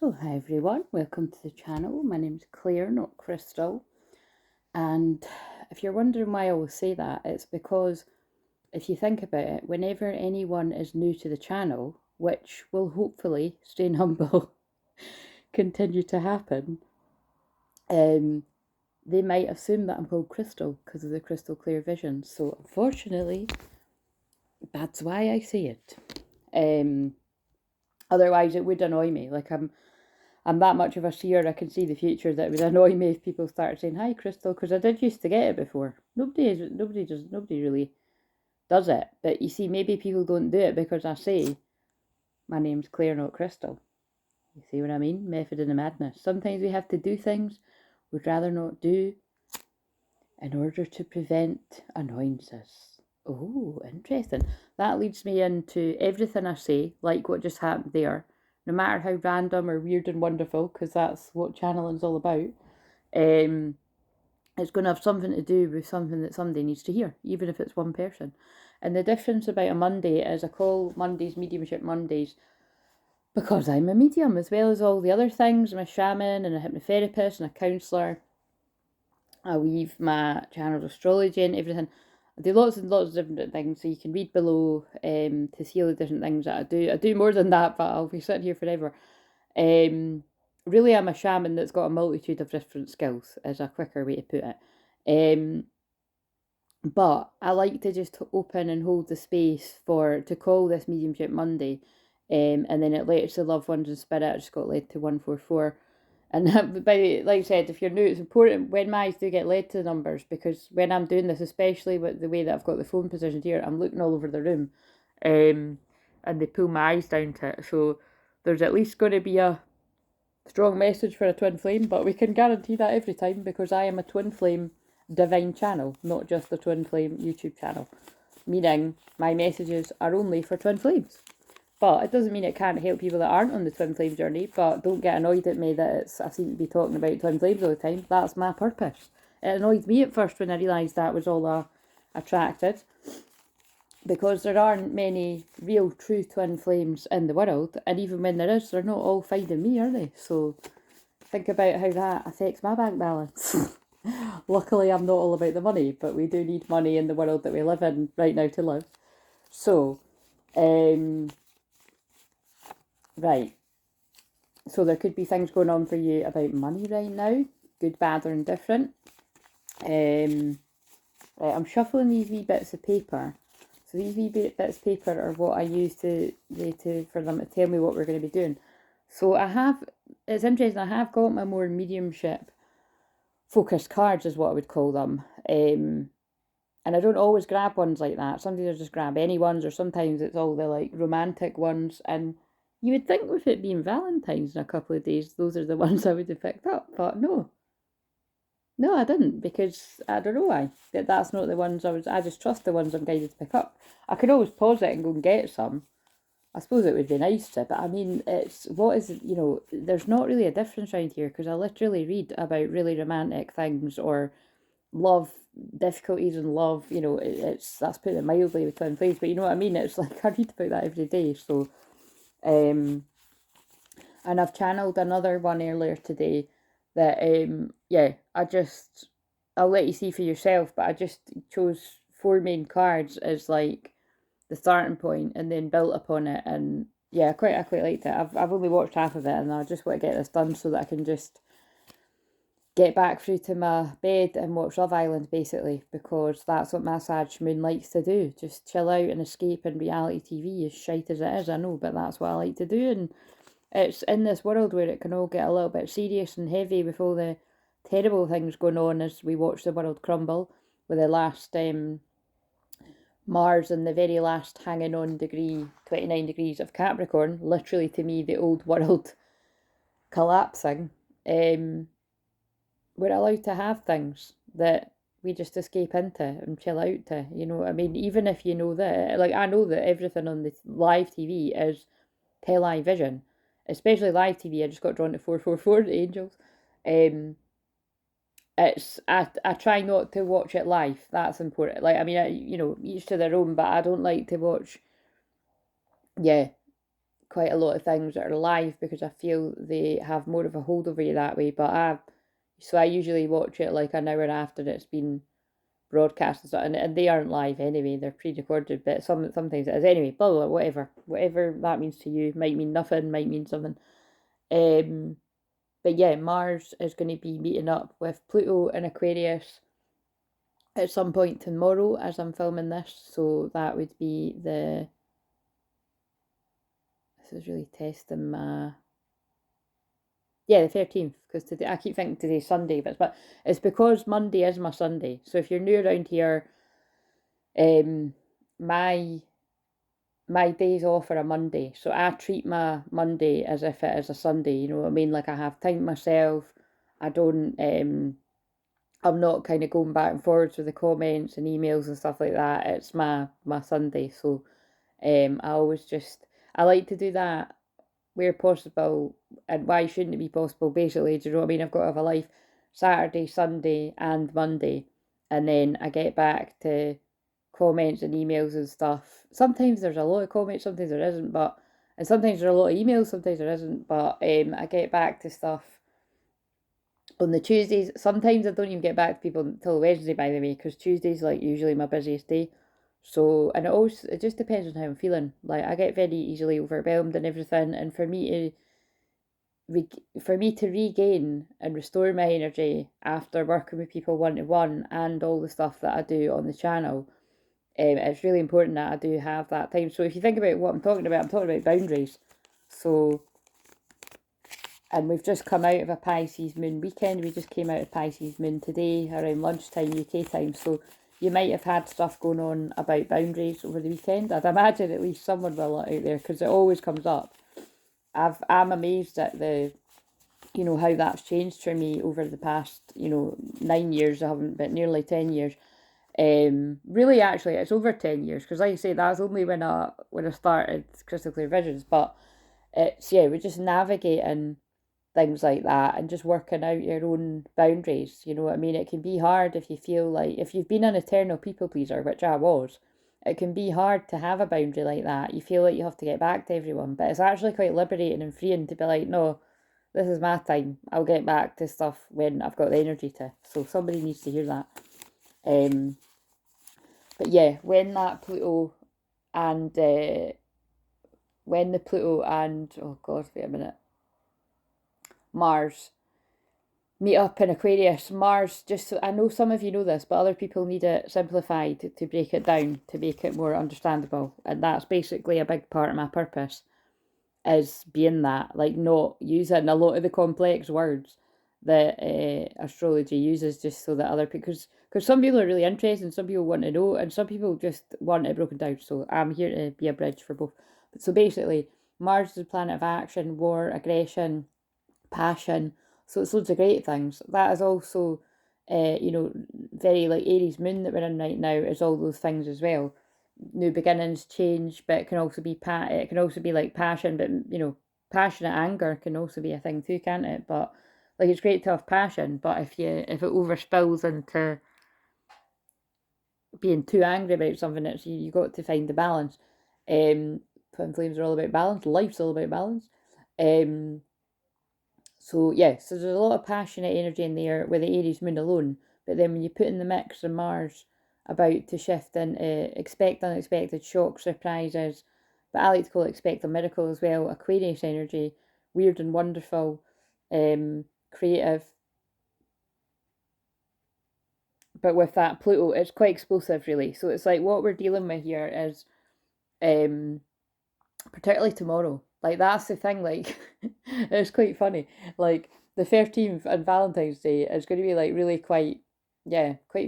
So hi everyone, welcome to the channel. My name is Claire, not Crystal. And if you're wondering why I always say that, it's because if you think about it, whenever anyone is new to the channel, which will hopefully, staying humble, continue to happen, they might assume that I'm called Crystal because of the crystal clear vision. So unfortunately, that's why I say it. Otherwise it would annoy me. Like I'm that much of a seer, I can see the future, that it would annoy me if people started saying, "Hi, Crystal," because I did used to get it before. Nobody really does it. But you see, maybe people don't do it because I say, my name's Claire, not Crystal. You see what I mean? Method in the madness. Sometimes we have to do things we'd rather not do in order to prevent annoyances. Oh, interesting. That leads me into everything I say, like what just happened there. No matter how random or weird and wonderful, because that's what channeling's all about, it's going to have something to do with something that somebody needs to hear, even if it's one person. And the difference about a Monday is I call Mondays Mediumship Mondays because I'm a medium, as well as all the other things. I'm a shaman and a hypnotherapist and a counsellor. I weave my channeled astrology and everything. I do lots and lots of different things, so you can read below to see all the different things that I do. I do more than that, but I'll be sitting here forever. Really, I'm a shaman that's got a multitude of different skills, is a quicker way to put it. But I like to just open and hold the space to call this Mediumship Monday, and then it lets the loved ones in spirit. I just got led to 144. And like I said, if you're new, it's important when my eyes do get led to the numbers, because when I'm doing this, especially with the way that I've got the phone positioned here, I'm looking all over the room, and they pull my eyes down to it. So there's at least going to be a strong message for a twin flame, but we can guarantee that every time because I am a twin flame divine channel, not just the twin flame YouTube channel, meaning my messages are only for twin flames. But it doesn't mean it can't help people that aren't on the twin flame journey. But don't get annoyed at me that I seem to be talking about twin flames all the time. That's my purpose. It annoyed me at first when I realised that was all I attracted, because there aren't many real true twin flames in the world, and even when there is, they're not all finding me, are they? So think about how that affects my bank balance. Luckily, I'm not all about the money, but we do need money in the world that we live in right now to live. So, right. So there could be things going on for you about money right now, good, bad, or indifferent. Right, I'm shuffling these wee bits of paper. So these wee bits of paper are what I use for them to tell me what we're going to be doing. So it's interesting, I have got my more mediumship focused cards, is what I would call them. And I don't always grab ones like that. Sometimes I just grab any ones, or sometimes it's all the like romantic ones. And you would think with it being Valentine's in a couple of days, those are the ones I would have picked up. But no, I didn't, because I don't know why. That's not the ones I just trust the ones I'm guided to pick up. I could always pause it and go and get some. I suppose it would be nice to, but I mean, there's not really a difference around here, because I literally read about really romantic things or love, difficulties in love. That's putting it mildly with twin flames, but you know what I mean? It's like I read about that every day. So, and I've channeled another one earlier today that, I'll let you see for yourself, but I just chose 4 main cards as like the starting point and then built upon it. And yeah, I quite liked it. I've only watched half of it, and I just want to get this done so that I can just get back through to my bed and watch Love Island, basically, because that's what my Sag Moon likes to do. Just chill out and escape, and reality TV, as shite as it is, I know, but that's what I like to do. And it's in this world where it can all get a little bit serious and heavy with all the terrible things going on as we watch the world crumble, with the last Mars and the very last hanging on 29 degrees of Capricorn, literally to me the old world collapsing. We're allowed to have things that we just escape into and chill out to, you know what I mean? Even if you know that, like, I know that everything on the live TV is television, especially live TV. I just got drawn to 444, the angels. I try not to watch it live. That's important. Like, I mean, each to their own, but I don't like to watch, quite a lot of things that are live because I feel they have more of a hold over you that way. But I usually watch it like an hour after it's been broadcast and stuff, and they aren't live anyway, they're pre-recorded, but sometimes it is. Anyway, blah, blah, blah, whatever that means to you. Might mean nothing, might mean something. But yeah, Mars is going to be meeting up with Pluto in Aquarius at some point tomorrow as I'm filming this, so that would be this is really testing my, yeah, the 13th, because today, I keep thinking today's Sunday, but it's because Monday is my Sunday. So if you're new around here, my days off are a Monday, so I treat my Monday as if it is a Sunday, you know what I mean? Like, I have time myself. I don't, I'm not kind of going back and forwards with the comments and emails and stuff like that. It's my Sunday, so I like to do that where possible. And why shouldn't it be possible, basically? Do you know what I mean? I've got to have a life Saturday, Sunday and Monday, and then I get back to comments and emails and stuff. Sometimes there's a lot of comments, sometimes there isn't, and sometimes there's a lot of emails, sometimes there isn't, but I get back to stuff on the Tuesdays. Sometimes I don't even get back to people until Wednesday, by the way, because Tuesday's like usually my busiest day. So, and it just depends on how I'm feeling. Like, I get very easily overwhelmed and everything, and for me to regain and restore my energy after working with people one-to-one and all the stuff that I do on the channel, it's really important that I do have that time. So if you think about what I'm talking about boundaries. So, and we've just come out of a Pisces moon weekend. We just came out of Pisces moon today around lunchtime UK time. So you might have had stuff going on about boundaries over the weekend. I'd imagine at least someone will out there, because it always comes up. I'm amazed at how that's changed for me over the past, 9 years. I haven't, but nearly 10 years. Really, actually, it's over 10 years, because like I say, that's only when I started Crystal Clear Visions. But we're just navigating things like that and just working out your own boundaries. You know what I mean? It can be hard if you feel like, if you've been an eternal people pleaser, which I was, it can be hard to have a boundary like that. You feel like you have to get back to everyone, but it's actually quite liberating and freeing to be like, no, this is my time. I'll get back to stuff when I've got the energy to. So somebody needs to hear that. But yeah, when that Pluto and oh god, wait a minute, Mars meet up in Aquarius. Mars, just so, I know some of you know this, but other people need it simplified to break it down, to make it more understandable. And that's basically a big part of my purpose, is being that, like, not using a lot of the complex words that astrology uses, just so that other people, because some people are really interested and some people want to know and some people just want it broken down. So I'm here to be a bridge for both. But so basically, Mars is a planet of action, war, aggression, passion. So it's loads of great things. That is also, very like Aries moon that we're in right now is all those things as well. New beginnings, change, but it can also be like passion, but passionate anger can also be a thing too, can't it? But like, it's great to have passion, but if it overspills into being too angry about something, it's you got to find the balance. Twin flames are all about balance. Life's all about balance. So yeah, so there's a lot of passionate energy in there with the Aries moon alone. But then when you put in the mix of Mars about to shift into expect unexpected shocks, surprises, but I like to call it expect a miracle as well, Aquarius energy, weird and wonderful, creative. But with that Pluto, it's quite explosive, really. So it's like what we're dealing with here is, particularly tomorrow. Like, that's the thing, like, it's quite funny. Like, the 13th and Valentine's Day is going to be, like, really quite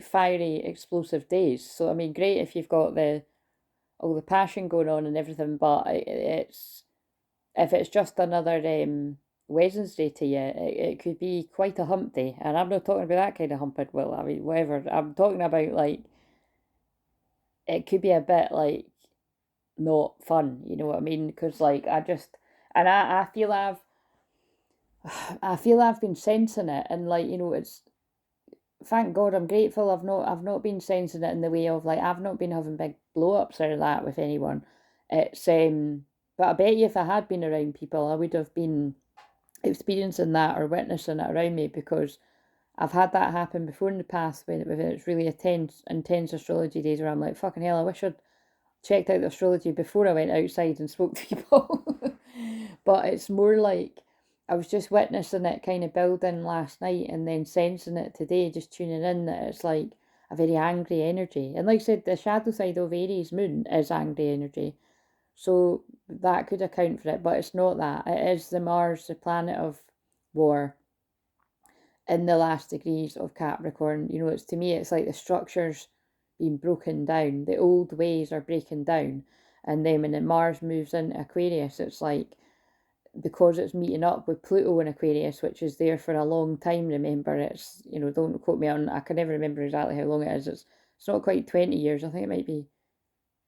fiery, explosive days. So, I mean, great if you've got all the passion going on and everything, but if it's just another Wednesday to you, it could be quite a hump day. And I'm not talking about that kind of humping, well, I mean, whatever. I'm talking about, like, it could be a bit, like, not fun, you know what I mean? Because, like, I feel I've been sensing it, and, like, it's, thank God, I'm grateful I've not been sensing it in the way of, like, I've not been having big blow ups or that with anyone. It's But I bet you if I had been around people, I would have been experiencing that or witnessing it around me, because I've had that happen before in the past when it's really intense astrology days where I'm like, fucking hell, I wish I'd checked out the astrology before I went outside and spoke to people. But it's more like I was just witnessing it kind of building last night and then sensing it today, just tuning in that it's like a very angry energy. And like I said, the shadow side of Aries moon is angry energy. So that could account for it, but it's not that. It is the Mars, the planet of war, in the last degrees of Capricorn. You know, it's to me, it's like the structure's being broken down. The old ways are breaking down. And then when the Mars moves into Aquarius, it's like, because it's meeting up with Pluto in Aquarius, which is there for a long time, remember, it's, you know, don't quote me on, I can never remember exactly how long it is. It's not quite 20 years. I think it might be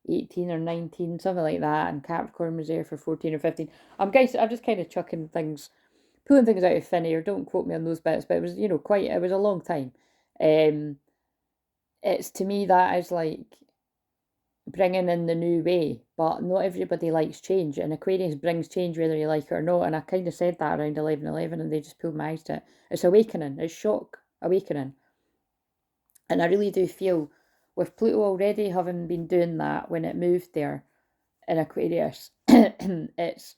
18 or 19, something like that. And Capricorn was there for 14 or 15. I'm just kind of chucking things, pulling things out of thin air. Don't quote me on those bits, but it was, you know, it was a long time. It's, to me, that is like bringing in the new way, but not everybody likes change, and Aquarius brings change whether you like it or not. And I kind of said that around 11:11, and they just pulled my eyes to it. It's awakening, it's shock awakening. And I really do feel, with Pluto already having been doing that when it moved there in Aquarius, it's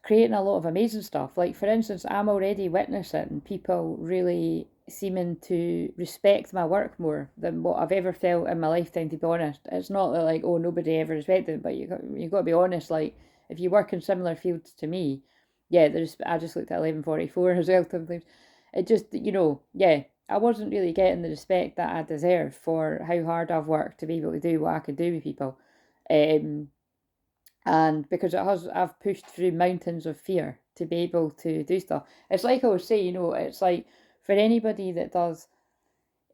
creating a lot of amazing stuff. Like, for instance, I'm already witnessing people really seeming to respect my work more than what I've ever felt in my lifetime, to be honest. It's not that, like, oh, nobody ever respected it, but you got to be honest. Like, if you work in similar fields to me, yeah, I just looked at 1144 as well sometimes. It just, you know, yeah, I wasn't really getting the respect that I deserve for how hard I've worked to be able to do what I could do with people. And because I've pushed through mountains of fear to be able to do stuff. It's like I was saying, you know, it's like for anybody that does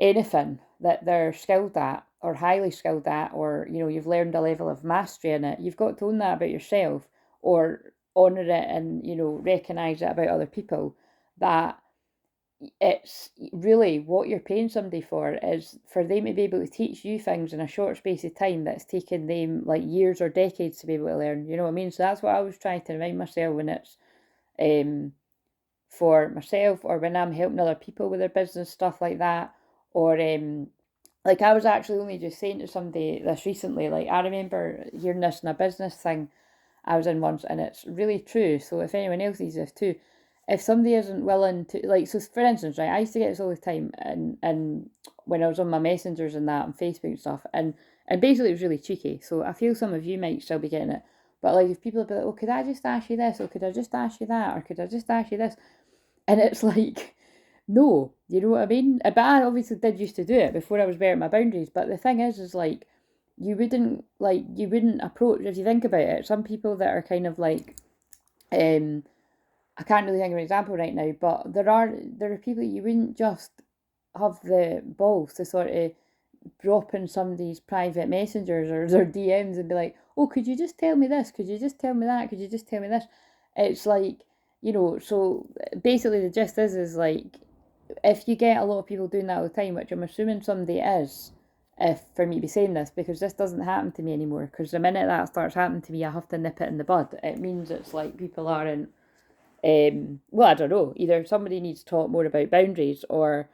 anything that they're skilled at or highly skilled at, or, you know, you've learned a level of mastery in it, you've got to own that about yourself, or honour it and, you know, recognise it about other people, that it's really what you're paying somebody for is for them to be able to teach you things in a short space of time that's taken them like years or decades to be able to learn. You know what I mean? So that's what I was trying to remind myself when it's for myself, or when I'm helping other people with their business, stuff like that. Or like I was actually only just saying to somebody this recently, like I remember hearing this in a business thing I was in once, and it's really true. So if anyone else sees this too, if somebody isn't willing to, like, so for instance, right, I used to get this all the time, and when I was on my messengers and that and Facebook and stuff, and basically it was really cheeky. So I feel some of you might still be getting it, but like if people are like, oh, could I just ask you this, or could I just ask you that, or could I just ask you this, and it's like, no, you know what I mean? But I obviously did used to do it before I was better at my boundaries. But the thing is like, you wouldn't approach, if you think about it, some people that are kind of like, I can't really think of an example right now, but there are people you wouldn't just have the balls to sort of drop in somebody's private messengers or their DMs and be like, oh, could you just tell me this? Could you just tell me that? Could you just tell me this? It's like, you know, so basically the gist is like, if you get a lot of people doing that all the time, which I'm assuming somebody is, if for me to be saying this, because this doesn't happen to me anymore, because the minute that starts happening to me, I have to nip it in the bud. It means it's like people aren't, well, I don't know, either somebody needs to talk more about boundaries, or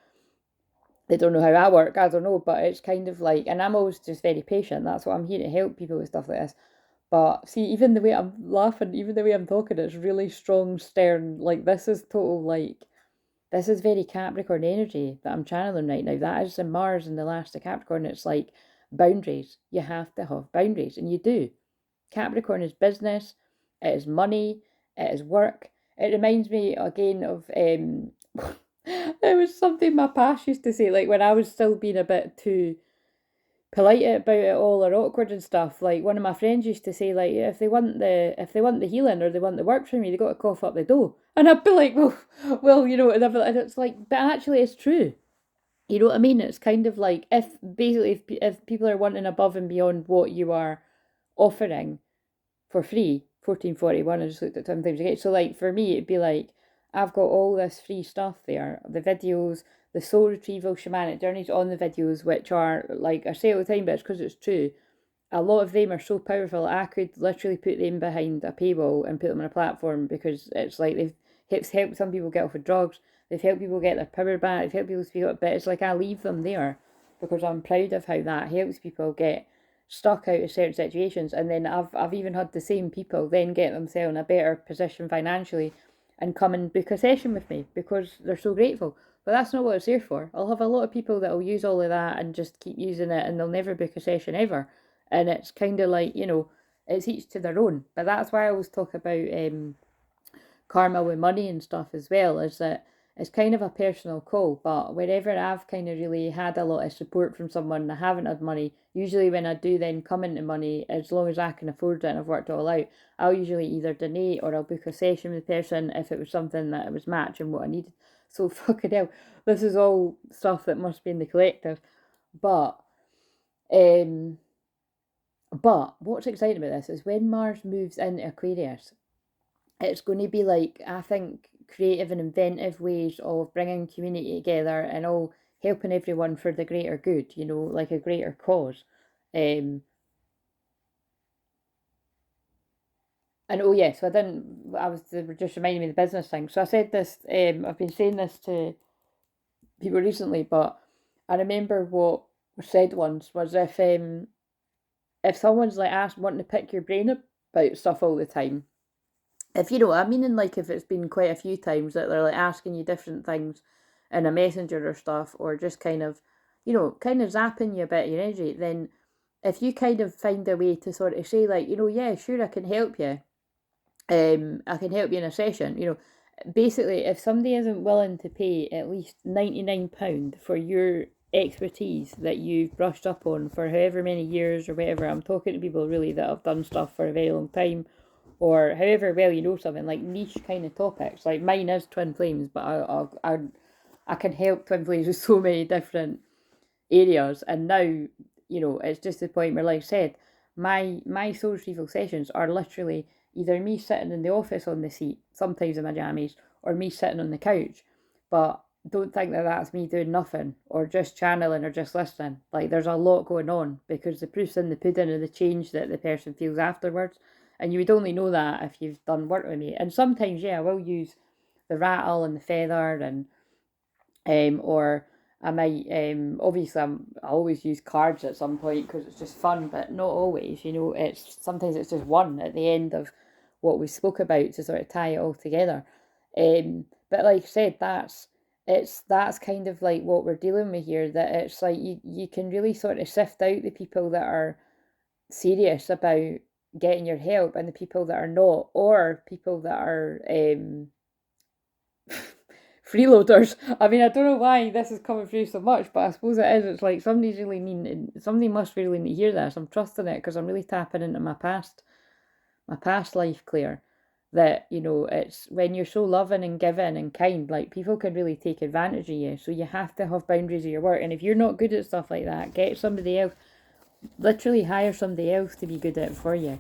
they don't know how I work, I don't know, but it's kind of like, and I'm always just very patient, that's what I'm here to help people with stuff like this. But see, even the way I'm laughing, even the way I'm talking, it's really strong, stern, like this is total, like, this is very Capricorn energy that I'm channeling right now. That is the Mars in the last of Capricorn. It's like boundaries. You have to have boundaries, and you do. Capricorn is business, it is money, it is work. It reminds me again of there was something my past used to say, like when I was still being a bit too polite about it all or awkward and stuff. Like one of my friends used to say, like, if they want the healing or they want the work from you, they got to cough up the dough. And I'd be like, well, you know, and it's like, but actually, it's true. You know what I mean? It's kind of like, if people are wanting above and beyond what you are offering for free, 1441, I just looked at sometimes again. So like for me, it'd be like, I've got all this free stuff there, the videos, the soul retrieval shamanic journeys on the videos, which are like, I say all the time, but it's because it's true, a lot of them are so powerful, I could literally put them behind a paywall and put them on a platform, because it's like they've helped some people get off of drugs, they've helped people get their power back, they've helped people speak up, but it's like I leave them there because I'm proud of how that helps people get stuck out of certain situations. And then I've even had the same people then get themselves in a better position financially and come and book a session with me because they're so grateful. But that's not what it's there for. I'll have a lot of people that will use all of that and just keep using it, and they'll never book a session ever. And it's kind of like, it's each to their own. But that's why I always talk about karma with money and stuff as well, is that it's kind of a personal call. But wherever I've kind of really had a lot of support from someone and I haven't had money, usually when I do then come into money, as long as I can afford it and I've worked it all out, I'll usually either donate or I'll book a session with the person if it was something that was matching what I needed. So fucking hell, this is all stuff that must be in the collective. But what's exciting about this is when Mars moves into Aquarius, it's going to be like, I think, creative and inventive ways of bringing community together and all helping everyone for the greater good, like a greater cause. And oh yeah, so they were just reminding me of the business thing. So I said this, I've been saying this to people recently, but I remember what was said once was if someone's like wanting to pick your brain about stuff all the time, if you know what I mean, and like if it's been quite a few times that they're like asking you different things in a messenger or stuff, or just kind of zapping you a bit of your energy, then if you kind of find a way to sort of say like, yeah, sure, I can help you. I can help you in a session. Basically, if somebody isn't willing to pay at least £99 for your expertise that you've brushed up on for however many years or whatever, I'm talking to people really that have done stuff for a very long time, or however well you know something, like niche kind of topics. Like mine is twin flames, but I can help twin flames with so many different areas. And now, it's just the point where, like I said, my soul retrieval sessions are literally either me sitting in the office on the seat, sometimes in my jammies, or me sitting on the couch. But don't think that that's me doing nothing or just channeling or just listening. Like, there's a lot going on, because the proof's in the pudding of the change that the person feels afterwards. And you would only know that if you've done work with me. And sometimes, yeah, I will use the rattle and the feather, and or I might obviously I always use cards at some point because it's just fun, but not always. It's sometimes it's just one at the end of what we spoke about to sort of tie it all together. But like I said, that's kind of like what we're dealing with here. That it's like you can really sort of sift out the people that are serious about getting your help and the people that are not, or people that are freeloaders. I mean, I don't know why this is coming through so much, but I suppose it is. It's like somebody must really need to hear this. I'm trusting it because I'm really tapping into my past life, Claire. That, it's when you're so loving and giving and kind, like people can really take advantage of you. So you have to have boundaries of your work. And if you're not good at stuff like that, get somebody else. Literally hire somebody else to be good at it for you.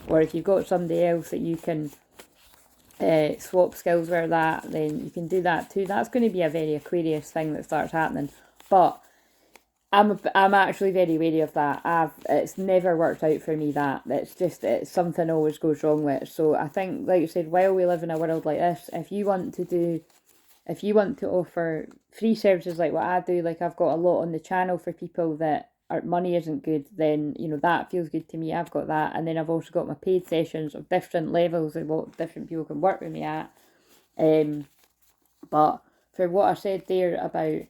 Or if you've got somebody else that you can swap skills with that, then you can do that too. That's going to be a very Aquarius thing that starts happening. But I'm actually very wary of that. It's never worked out for me. It's something always goes wrong with. So I think, like you said, while we live in a world like this, if you want to offer free services like what I do, like I've got a lot on the channel for people that money isn't good, then that feels good to me. I've got that, and then I've also got my paid sessions of different levels of what different people can work with me at. But for what I said there about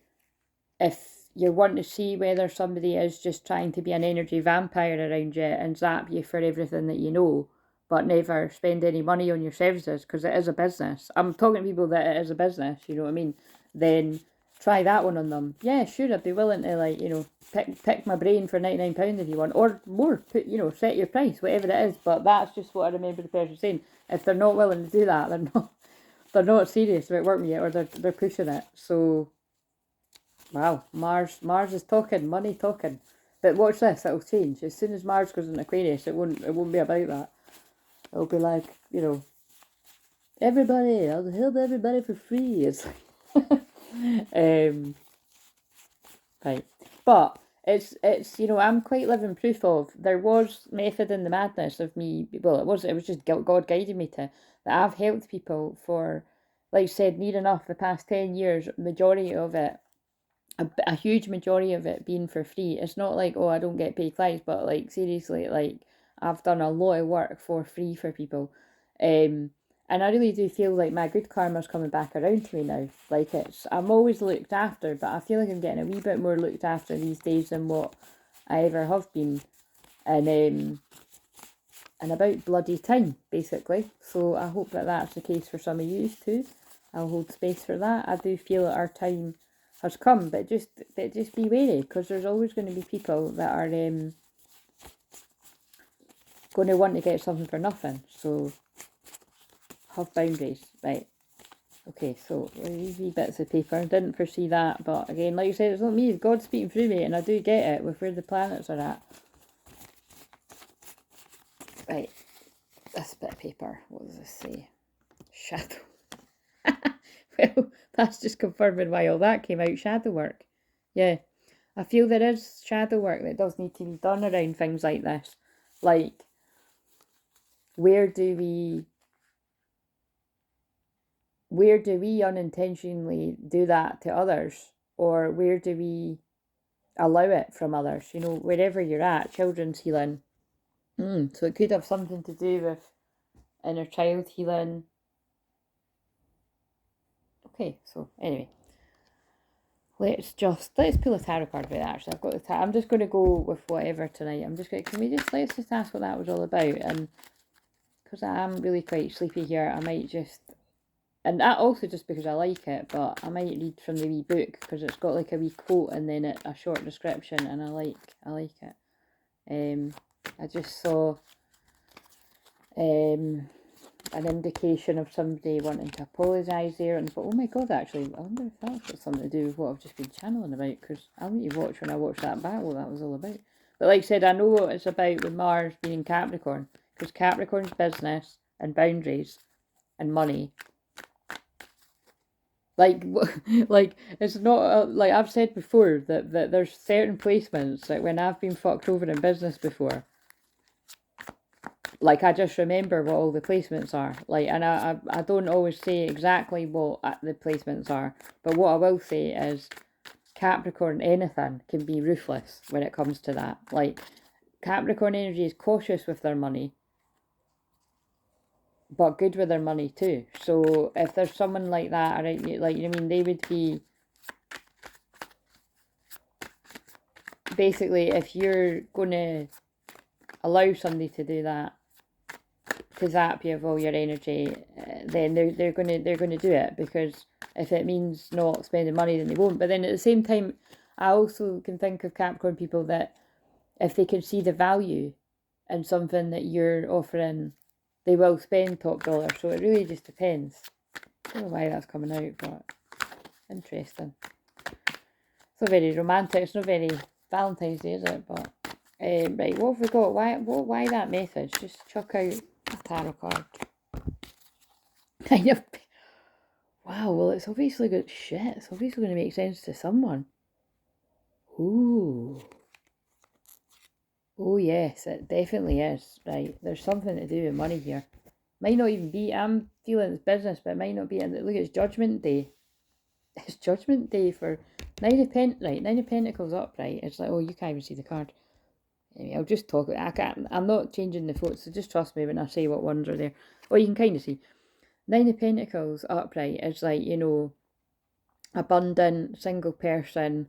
if you want to see whether somebody is just trying to be an energy vampire around you and zap you for everything that you know, but never spend any money on your services because it is a business. I'm talking to people that it is a business, you know what I mean? Then try that one on them. Yeah, sure, I'd be willing to pick my brain for £99 if you want, or more. Put set your price, whatever it is. But that's just what I remember the person saying. If they're not willing to do that, they're not serious about working yet, or they're pushing it. So wow, Mars is talking, money talking. But watch this, it'll change. As soon as Mars goes into Aquarius, it won't be about that. It'll be like, everybody, I'll help everybody for free. It's right. But it's you know, I'm quite living proof of, there was method in the madness of me, well, it was just God guiding me to, that I've helped people for, like I said, near enough the past 10 years, majority of it, a huge majority of it being for free. It's not like, oh, I don't get paid clients, but like seriously, like I've done a lot of work for free for people. And I really do feel like my good karma's coming back around to me now. Like I'm always looked after, but I feel like I'm getting a wee bit more looked after these days than what I ever have been. And about bloody time, basically. So I hope that that's the case for some of you too. I'll hold space for that. I do feel that our time has come, but just be wary, because there's always going to be people that are going to want to get something for nothing. So have boundaries, right? Okay, so these wee bits of paper, didn't foresee that, but again, like I said, it's not me, it's God speaking through me, and I do get it with where the planets are at. Right, this bit of paper, what does this say? Shadow. Well, that's just confirming why all that came out, shadow work. Yeah, I feel there is shadow work that does need to be done around things like this. Like, where do we unintentionally do that to others? Or where do we allow it from others? You know, wherever you're at, children's healing. So it could have something to do with inner child healing. Okay, so anyway. Let's pull a tarot card about that, actually. I've got the I'm just going to go with whatever tonight. Let's just ask what that was all about. And because I am really quite sleepy here, I might just, and that also just because I like it, but I might read from the wee book, because it's got like a wee quote and then a short description, and I like it. I just saw an indication of somebody wanting to apologise there, and I thought, oh my god, actually, I wonder if that's got something to do with what I've just been channeling about, because I'll need to watch when I watch that back what that was all about. But like I said, I know what it's about with Mars being in Capricorn, because Capricorn's business and boundaries and money. Like it's not, like I've said before, that there's certain placements, like when I've been fucked over in business before, like I just remember what all the placements are, like, and I don't always say exactly what the placements are, but what I will say is Capricorn anything can be ruthless when it comes to that. Like, Capricorn energy is cautious with their money, but good with their money too. So if there's someone like that, like, you know what I mean, they would be, basically, if you're going to allow somebody to do that, to zap you of all your energy, then they're gonna do it, because if it means not spending money, then they won't. But then at the same time, I also can think of Capricorn people that if they can see the value in something that you're offering, they will spend top dollar. So it really just depends. I don't know why that's coming out, but interesting. It's not very romantic. It's not very Valentine's Day, is it? But right, what have we got? Why that message? Just chuck out a tarot card. Kind of. Wow, well, it's obviously got shit. It's obviously going to make sense to someone. Ooh. Oh, yes, it definitely is. Right, there's something to do with money here. Might not even be, I'm feeling it's business, but it might not be. Look, it's Judgment Day. It's Judgment Day for Nine of Pentacles up, right? It's like, oh, you can't even see the card. Anyway, I'll just talk. I'm not changing the photos, so just trust me when I say what ones are there. Oh, you can kind of see. Nine of Pentacles upright is like, you know, abundant, single person,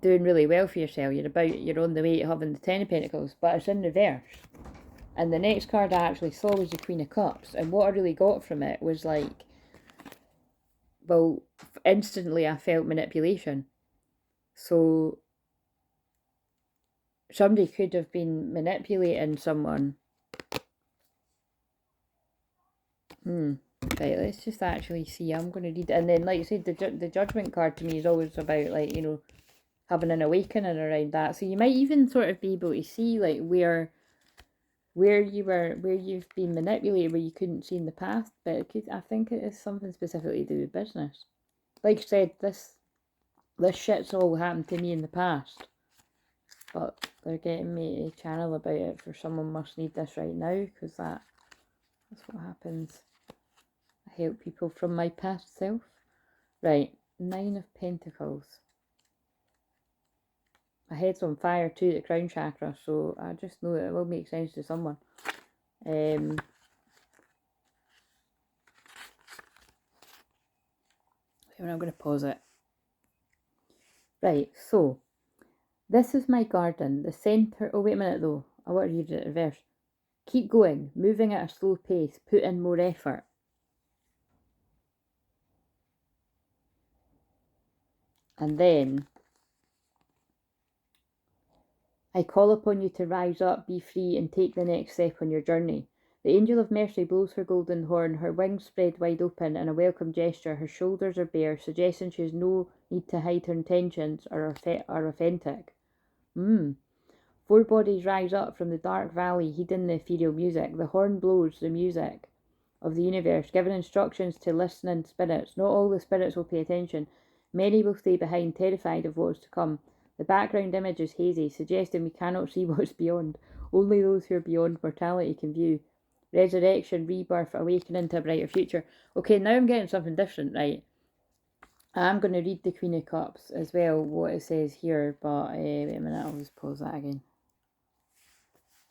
doing really well for yourself. You're on the way to having the Ten of Pentacles, but it's in reverse. And the next card I actually saw was the Queen of Cups, and what I really got from it was like, well, instantly I felt manipulation. So somebody could have been manipulating someone. Right, let's just actually see. I'm going to read it. And then, like I said, the Judgment card to me is always about, like, you know, having an awakening around that. So you might even sort of be able to see, like, where you've been manipulated, where you couldn't see in the past. But I think it is something specifically to do with business. Like I said, this shit's all happened to me in the past. but they're getting me to channel about it for someone must need this right now, because that's what happens. I help people from my past self. Right, 9 of Pentacles. My head's on fire too, the crown chakra, so I just know that it will make sense to someone. And I'm going to pause it. Right, so this is my garden, the centre. Oh, wait a minute though. I want to read it in reverse. Keep going, moving at a slow pace, put in more effort. And then, I call upon you to rise up, be free, and take the next step on your journey. The angel of mercy blows her golden horn, her wings spread wide open in a welcome gesture, her shoulders are bare, suggesting she has no need to hide her intentions or are authentic. 4 bodies rise up from the dark valley, heeding the ethereal music. The horn blows the music of the universe, giving instructions to listening spirits. Not all the spirits will pay attention. Many will stay behind, terrified of what is to come. The background image is hazy, suggesting we cannot see what's beyond. Only those who are beyond mortality can view. Resurrection, rebirth, awakening to a brighter future. Okay, now I'm getting something different, right? I'm going to read the Queen of Cups as well, what it says here, but wait a minute, I'll just pause that again.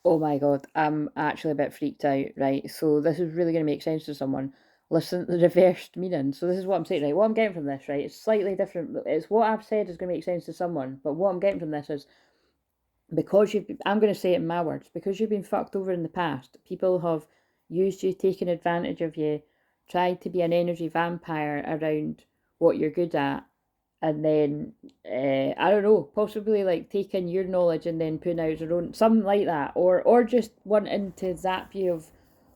Oh my god, I'm actually a bit freaked out, right? So this is really going to make sense to someone. Listen to the reversed meaning. So this is what I'm saying, right? What I'm getting from this, right? It's slightly different. It's what I've said is going to make sense to someone. But what I'm getting from this is, because I'm going to say it in my words, because you've been fucked over in the past, people have used you, taken advantage of you, tried to be an energy vampire around what you're good at, and then I don't know, possibly like taking your knowledge and then putting out their own, something like that, or just wanting to zap you of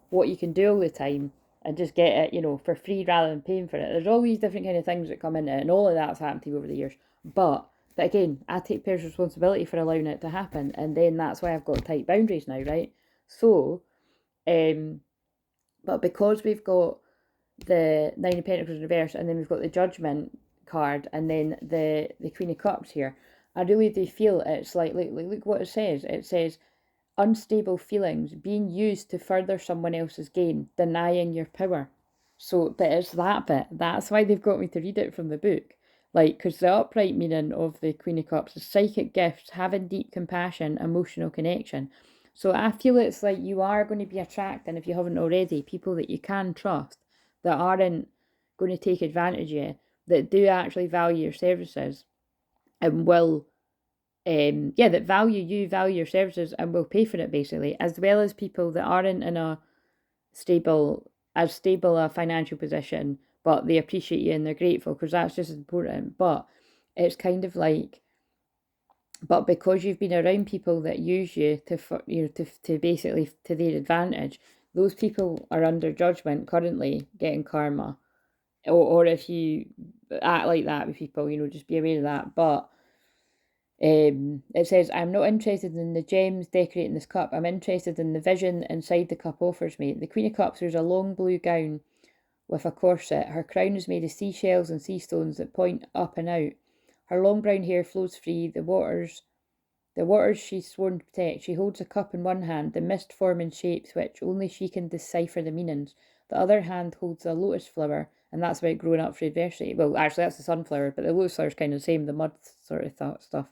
what you can do all the time and just get it, you know, for free rather than paying for it. There's all these different kind of things that come into it, and all of that's happened to me over the years. But again, I take personal responsibility for allowing it to happen, and then that's why I've got tight boundaries now, right? So, but because we've got the 9 of Pentacles in reverse, and then we've got the Judgment card, and then the Queen of Cups here, I really do feel it's like, look what it says. It says, unstable feelings, being used to further someone else's gain, denying your power. So, but it's that bit. That's why they've got me to read it from the book. Like, because the upright meaning of the Queen of Cups is psychic gifts, having deep compassion, emotional connection. So I feel it's like you are going to be attracting, if you haven't already, people that you can trust, that aren't going to take advantage of you, that do actually value your services and will, that value you, value your services, and will pay for it, basically, as well as people that aren't in a stable a financial position, but they appreciate you and they're grateful, because that's just as important. But it's kind of like, but because you've been around people that use you to basically to their advantage, those people are under judgment currently, getting karma. Or if you act like that with people, just be aware of that. But it says, I'm not interested in the gems decorating this cup. I'm interested in the vision inside the cup offers me. The Queen of Cups wears a long blue gown with a corset. Her crown is made of seashells and sea stones that point up and out. Her long brown hair flows free. The waters she's sworn to protect. She holds a cup in one hand, the mist forming shapes which only she can decipher the meanings. The other hand holds a lotus flower, and that's about growing up for adversity. Well, actually, that's the sunflower, but the lotus flower is kind of the same, the mud sort of stuff.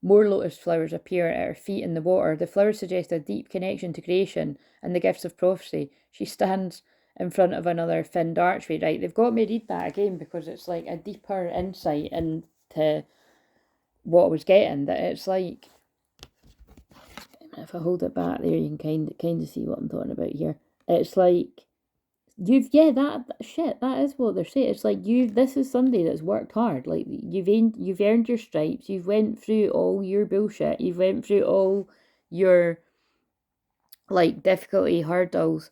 More lotus flowers appear at her feet in the water. The flowers suggest a deep connection to creation and the gifts of prophecy. She stands in front of another finned archway, right? They've got me read that again because it's like a deeper insight into what I was getting. That it's like, if I hold it back there, you can kind of see what I'm talking about here. It's like, that is what they're saying. It's like, this is somebody that's worked hard. Like, you've earned your stripes. You've went through all your bullshit. You've went through all your, like, difficulty, hurdles,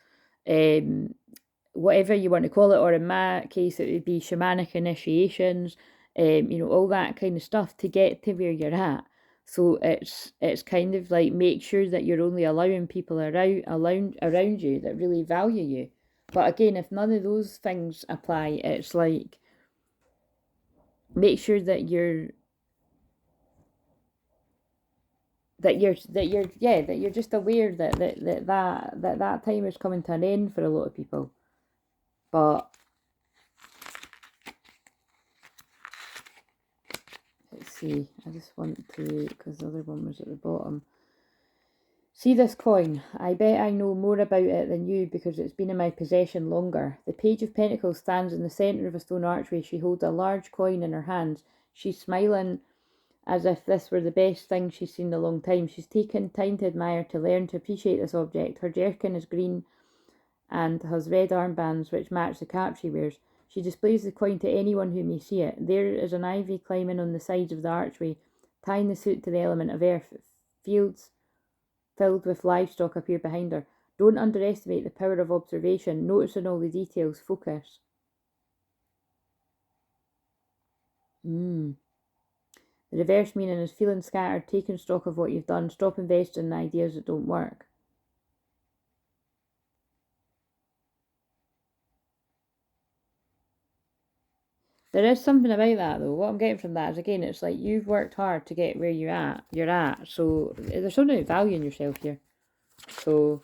whatever you want to call it. Or in my case, it would be shamanic initiations, all that kind of stuff to get to where you're at. So it's kind of like, make sure that you're only allowing people around you that really value you. But again, if none of those things apply, it's like, make sure that you're that you're just aware that time is coming to an end for a lot of people. But let's see, I just want to, because the other one was at the bottom. See this coin? I bet I know more about it than you because it's been in my possession longer. The Page of Pentacles stands in the centre of a stone archway. She holds a large coin in her hands. She's smiling as if this were the best thing she's seen in a long time. She's taken time to admire, to learn to appreciate this object. Her jerkin is green and has red armbands which match the cap she wears. She displays the coin to anyone who may see it. There is an ivy climbing on the sides of the archway, tying the suit to the element of earth. Fields filled with livestock appear behind her. Don't underestimate the power of observation, noticing all the details. Focus. The reverse meaning is feeling scattered, taking stock of what you've done, stop investing in ideas that don't work. There is something about that though. What I'm getting from that is, again, it's like you've worked hard to get where you're at. So there's something of value in yourself here. So,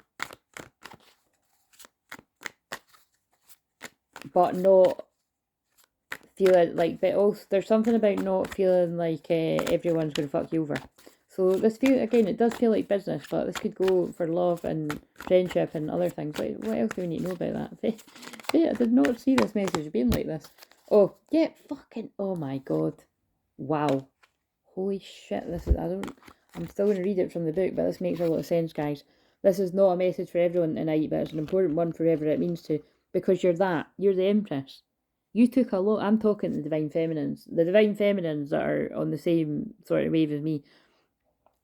but not feeling like, but also there's something about not feeling like everyone's going to fuck you over. So this again, it does feel like business, but this could go for love and friendship and other things. Like, what else do we need to know about that? I did not see this message being like this. Oh, yeah, fucking, oh my god. Wow. Holy shit, I'm still going to read it from the book, but this makes a lot of sense, guys. This is not a message for everyone tonight, but it's an important one for whoever it means to, because you're the Empress. You took a lot, I'm talking to the Divine Feminines. The Divine Feminines that are on the same sort of wave as me.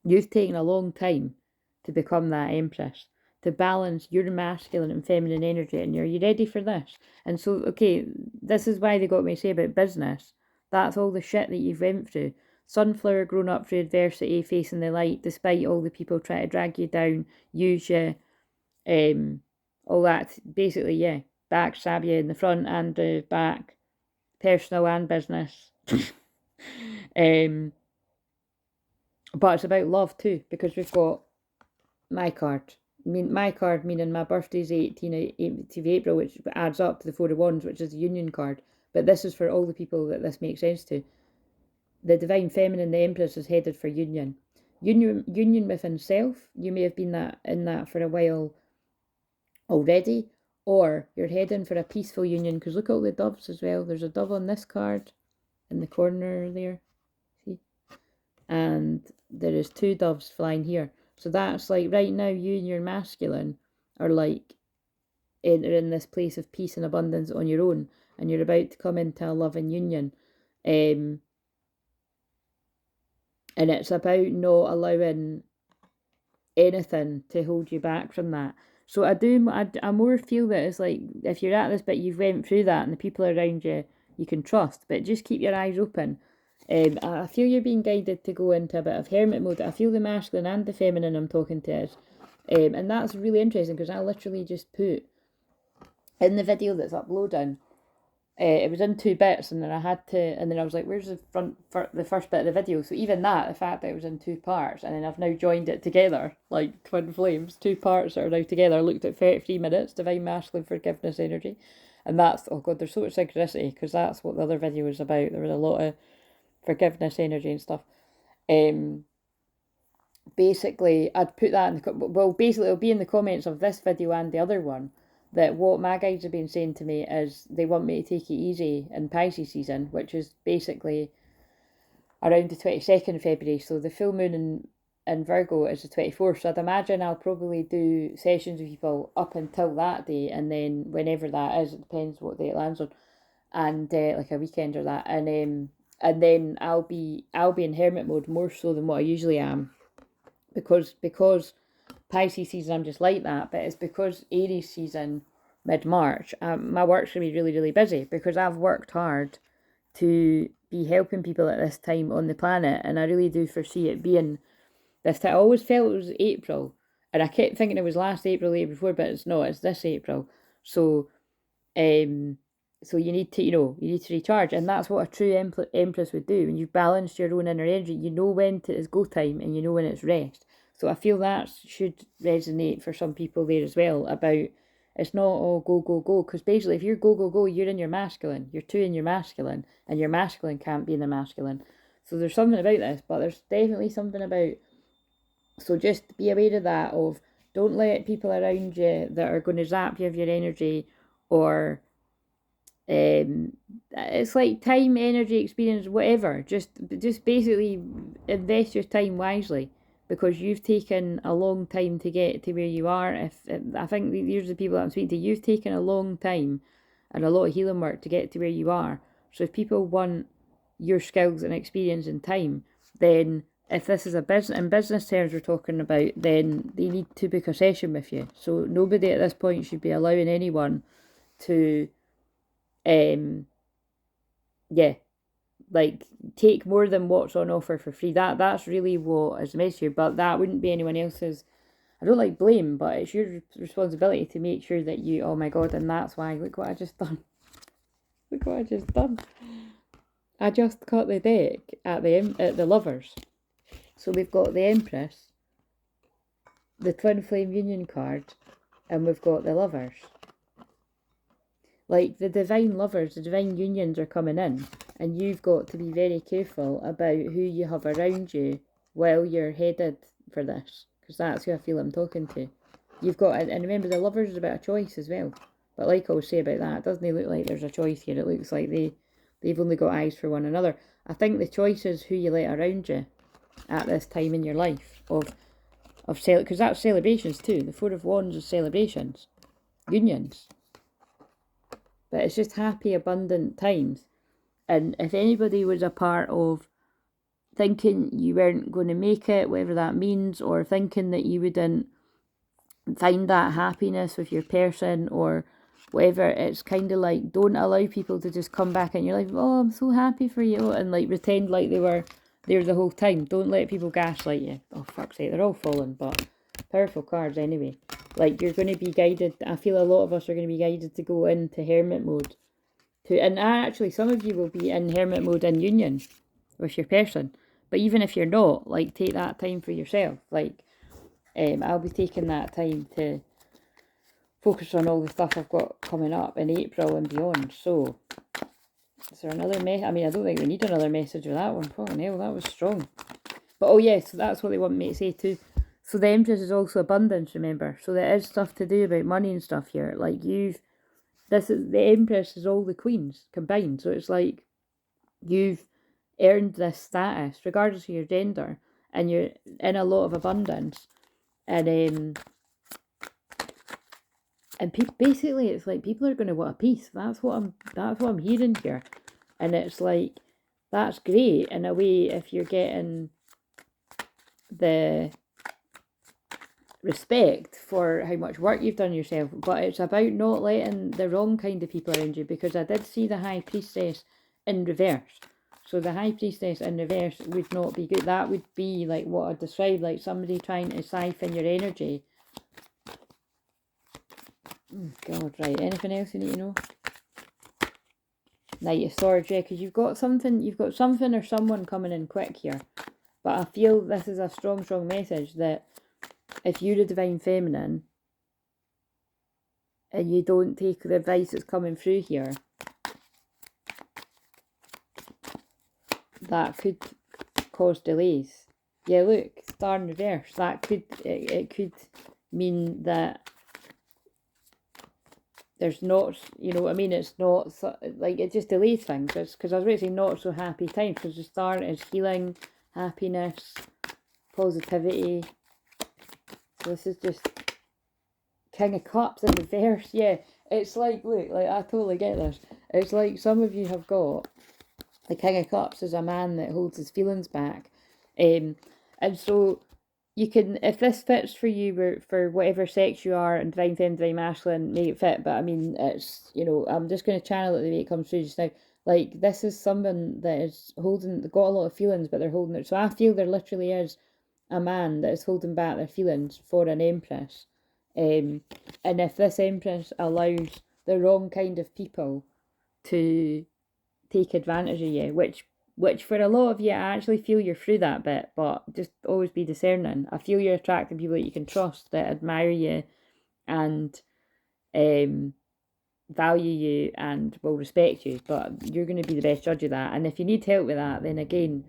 You've taken a long time to become that Empress, to balance your masculine and feminine energy, and are you ready for this? And so, okay, this is why they got me to say about business. That's all the shit that you've went through. Sunflower, grown up through adversity, facing the light, despite all the people trying to drag you down, use you, all that, basically, yeah, backstab you in the front and the back, personal and business. But it's about love too, because we've got my card. My card meaning my birthday's 18th of April, which adds up to the Four of Wands, which is the union card. But this is for all the people that this makes sense to. The Divine Feminine, the Empress, is headed for union. Union within self. You may have been in that for a while already, or you're heading for a peaceful union, because look at all the doves as well. There's a dove on this card in the corner there, see, and there is 2 doves flying here. So that's like right now you and your masculine are like in this place of peace and abundance on your own, and you're about to come into a loving union, and it's about not allowing anything to hold you back from that. So I more feel that it's like, if you're at this bit, you've went through that, and the people around you can trust, but just keep your eyes open. I feel you're being guided to go into a bit of hermit mode. I feel the masculine and the feminine I'm talking to is, and that's really interesting, because I literally just put in the video that's uploading, it was in 2 bits, and then I was like, where's the first bit of the video? So even that, the fact that it was in 2 parts, and then I've now joined it together, like twin flames, 2 parts that are now together. I looked at 33 minutes, Divine Masculine Forgiveness Energy, and that's, oh god, there's so much synchronicity, because that's what the other video was about. There was a lot of forgiveness energy and stuff. Basically, I'd put that basically it'll be in the comments of this video and the other one, that what my guides have been saying to me is they want me to take it easy in Pisces season, which is basically around the 22nd of February. So the full moon in Virgo is the 24th. So I'd imagine I'll probably do sessions with people up until that day, and then whenever that is, it depends what day it lands on, and like a weekend or that, and then I'll be in hermit mode more so than what I usually am, because Pisces season I'm just like that, but it's because Aries season mid-March, my work's going to be really, really busy, because I've worked hard to be helping people at this time on the planet, and I really do foresee it being this time. I always felt it was April, and I kept thinking it was last April, the year before, but it's not, it's this April. So So you need to, you need to recharge. And that's what a true Empress would do. When you've balanced your own inner energy, you know when it's go time and you know when it's rest. So I feel that should resonate for some people there as well, about it's not all go, go, go. Because basically, if you're go, go, go, you're in your masculine. You're too in your masculine. And your masculine can't be in the masculine. So there's something about this, but there's definitely something about... So just be aware of that, of don't let people around you that are going to zap you of your energy, or... it's like time, energy, experience, whatever. Just basically invest your time wisely, because you've taken a long time to get to where you are. If I think these are the people that I'm speaking to, you've taken a long time and a lot of healing work to get to where you are. So if people want your skills and experience and time, then if this is a business, in business terms we're talking about, then they need to book a session with you. So nobody at this point should be allowing anyone to like take more than what's on offer for free. That's really what is missed here. But that wouldn't be anyone else's, I don't like blame, but it's your responsibility to make sure that you... Oh my god, and that's why, look what I just done. Look what I just done. I just cut the deck at the Lovers. So we've got the Empress, the Twin Flame Union card, and we've got the Lovers. Like, the divine lovers, the divine unions are coming in, and you've got to be very careful about who you have around you while you're headed for this, because that's who I feel I'm talking to. You've got... And remember, the Lovers is about a choice as well. But like I always say about that, it doesn't look like there's a choice here. It looks like they've only got eyes for one another. I think the choice is who you let around you at this time in your life, because that's celebrations too. The Four of Wands is celebrations, unions. But it's just happy, abundant times. And if anybody was a part of thinking you weren't going to make it, whatever that means, or thinking that you wouldn't find that happiness with your person or whatever, it's kind of like, don't allow people to just come back in your life, oh, I'm so happy for you, and like pretend like they were there the whole time. Don't let people gaslight you. Oh, fuck's sake, they're all fallen, but powerful cards anyway. Like, you're going to be guided. I feel a lot of us are going to be guided to go into hermit mode. And actually, some of you will be in hermit mode in union with your person. But even if you're not, like, take that time for yourself. Like, I'll be taking that time to focus on all the stuff I've got coming up in April and beyond. So, is there another message? I mean, I don't think we need another message with that one. Fucking hell, that was strong. But oh yes, so that's what they want me to say too. So the Empress is also abundance, remember. So there is stuff to do about money and stuff here. Like, the Empress is all the queens combined. So it's like you've earned this status, regardless of your gender, and you're in a lot of abundance. And basically it's like people are going to want a piece. That's what I'm hearing here. And it's like, that's great in a way if you're getting the respect for how much work you've done yourself, but it's about not letting the wrong kind of people around you, because I did see the High Priestess in reverse. So the High Priestess in reverse would not be good. That would be like what I described, like somebody trying to siphon your energy. Oh God, right, anything else you need to know? Knight of Swords, yeah, because you've got something or someone coming in quick here. But I feel this is a strong message that if you're a divine feminine and you don't take the advice that's coming through here, that could cause delays. Yeah, look, star in reverse. That could, it could mean that there's not, you know what I mean, it's not, like, it just delays things. It's because I was going to say not so happy times, because the star is healing, happiness, positivity. So this is just King of Cups in reverse. Yeah, it's like, look, like, I totally get this. It's like some of you have got, the King of Cups is a man that holds his feelings back. And so you can, if this fits for you, for whatever sex you are, and divine feminine, divine masculine, make it fit. But I mean, it's, you know, I'm just going to channel it the way it comes through just now. Like, this is someone that is got a lot of feelings, but they're holding it. So I feel there literally is a man that is holding back their feelings for an Empress. And if this Empress allows the wrong kind of people to take advantage of you, which for a lot of you, I actually feel you're through that bit, but just always be discerning. I feel you're attracting people that you can trust, that admire you and value you and will respect you, but you're going to be the best judge of that. And if you need help with that, then again,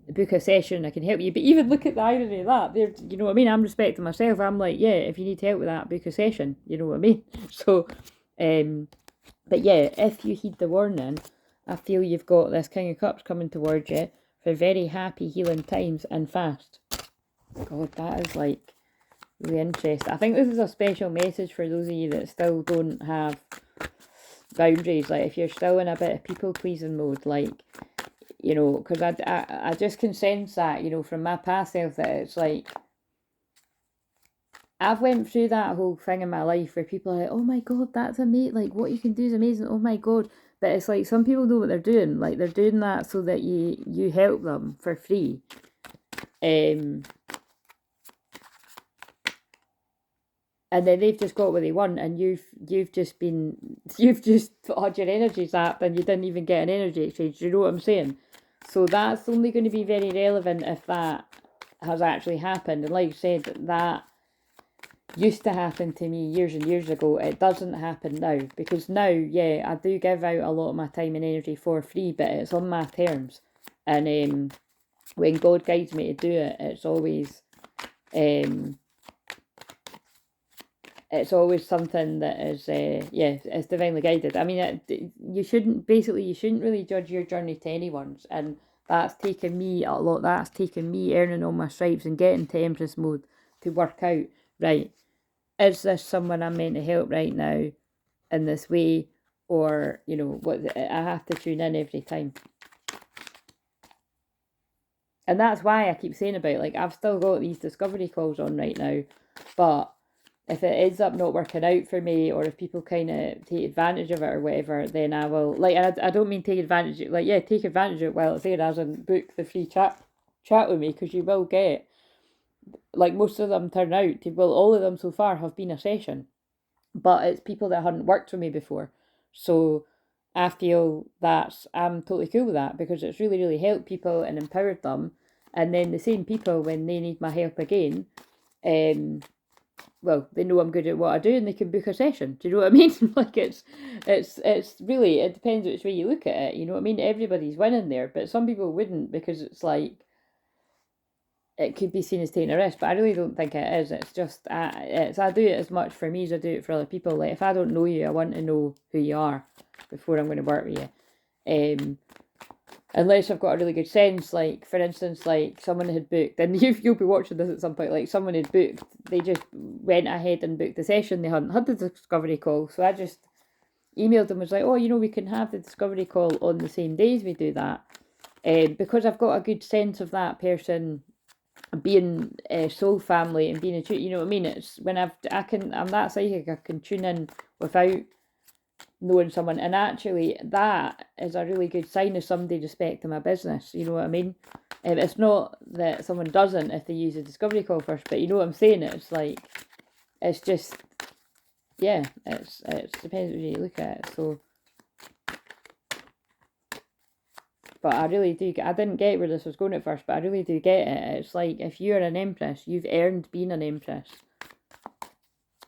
book a session, I can help you. But even look at the irony of that. There, you know what I mean? I'm respecting myself. I'm like, yeah, if you need help with that, book a session. You know what I mean? So, but yeah, if you heed the warning, I feel you've got this King of Cups coming towards you for very happy healing times and fast. God, that is like really interesting. I think this is a special message for those of you that still don't have boundaries. Like if you're still in a bit of people pleasing mode, like, you know, because I just can sense that, you know, from my past self, that it's like, I've went through that whole thing in my life where people are like, oh my God, that's amazing, like what you can do is amazing, oh my God. But it's like, some people know what they're doing, like they're doing that so that you help them for free. And then they've just got what they want, and you've just had your energy zapped and you didn't even get an energy exchange. Do you know what I'm saying? So that's only going to be very relevant if that has actually happened. And like I said, that used to happen to me years and years ago. It doesn't happen now, because now, yeah, I do give out a lot of my time and energy for free, but it's on my terms. And when God guides me to do it, it's always something that is, it's divinely guided. I mean, you shouldn't really judge your journey to anyone's, and that's taken me a lot. That's taken me earning all my stripes and getting to Empress mode to work out, right, is this someone I'm meant to help right now in this way, or, you know, what I have to tune in every time. And that's why I keep saying about, like, I've still got these discovery calls on right now, but if it ends up not working out for me, or if people kind of take advantage of it or whatever, then I will, like, and I don't mean take advantage, like, yeah, take advantage of it while it's there, as in book the free chat with me, because you will get, like, most of them turn out to, well, all of them so far have been a session, but it's people that hadn't worked with me before. So I feel I'm totally cool with that, because it's really, really helped people and empowered them. And then the same people, when they need my help again, well, they know I'm good at what I do and they can book a session. Do you know what I mean? Like, it's really, it depends which way you look at it. You know what I mean? Everybody's winning there, but some people wouldn't, because it's like, it could be seen as taking a risk, but I really don't think it is. It's just, I do it as much for me as I do it for other people. Like, if I don't know you, I want to know who you are before I'm going to work with you. Unless I've got a really good sense, like, for instance, like, someone had booked, and you'll be watching this at some point, like, someone had booked, they just went ahead and booked the session, they hadn't had the discovery call, so I just emailed them, was like, oh, you know, we can have the discovery call on the same days we do that, because I've got a good sense of that person being soul family and being a, you know what I mean, it's when I'm that psychic, I can tune in without knowing someone, and actually that is a really good sign of somebody respecting my business. You know what I mean? It's not that someone doesn't if they use a discovery call first, but you know what I'm saying? It's like, it's just, yeah, it's depends what you look at it. So, but I really do, I didn't get where this was going at first, but I really do get it. It's like, if you're an empress, you've earned being an empress.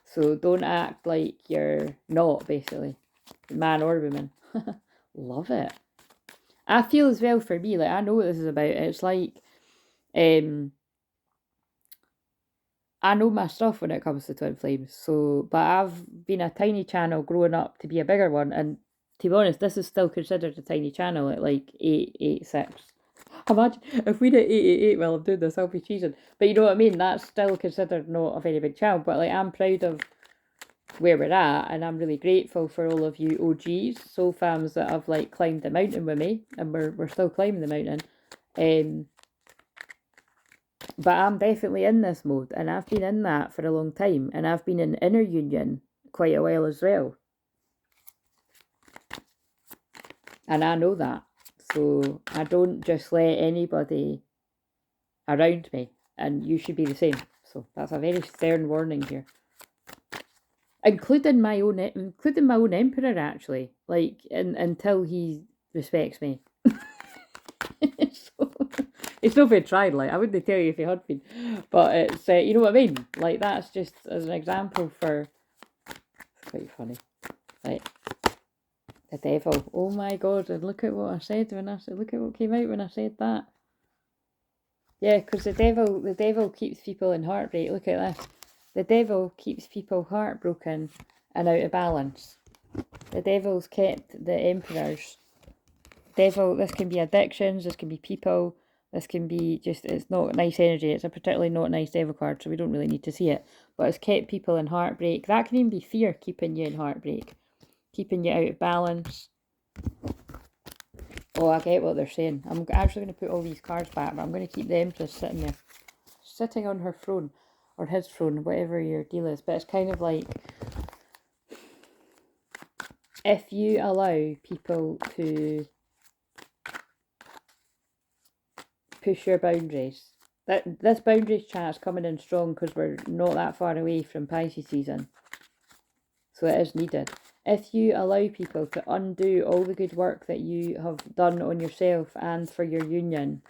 So don't act like you're not, basically, man or woman. Love it. I feel as well, for me, like, I know what this is about. It's like, I know my stuff when it comes to twin flames. So, but I've been a tiny channel growing up to be a bigger one, and to be honest, this is still considered a tiny channel at like 886. Imagine if we did 888 while I'm doing this, I'll be cheesing. But you know what I mean? That's still considered not a very big channel. But like, I'm proud of where we're at, and I'm really grateful for all of you OGs, soul fams, that have like climbed the mountain with me, and we're still climbing the mountain. But I'm definitely in this mode, and I've been in that for a long time, and I've been in inner union quite a while as well, and I know that. So I don't just let anybody around me, and you should be the same. So that's a very stern warning here. including my own emperor, actually, like, until he respects me. So, it's not very tried, like, I wouldn't tell you if he had been, but it's, you know what I mean, like, that's just as an example for, it's quite funny, like, the devil, oh my god, and look at what I said when I said, look at what came out when I said that. Yeah, because the devil keeps people in heartbreak. Look at this. The devil keeps people heartbroken and out of balance. The devil's kept the emperors. Devil, this can be addictions, this can be people, this can be just, it's not nice energy. It's a particularly not nice devil card, so we don't really need to see it. But it's kept people in heartbreak. That can even be fear keeping you in heartbreak, keeping you out of balance. Oh, I get what they're saying. I'm actually going to put all these cards back, but I'm going to keep the Empress sitting there. Sitting on her throne, or his throne, whatever your deal is. But it's kind of like, if you allow people to push your boundaries, this boundaries chat is coming in strong because we're not that far away from Pisces season. So it is needed. If you allow people to undo all the good work that you have done on yourself and for your union,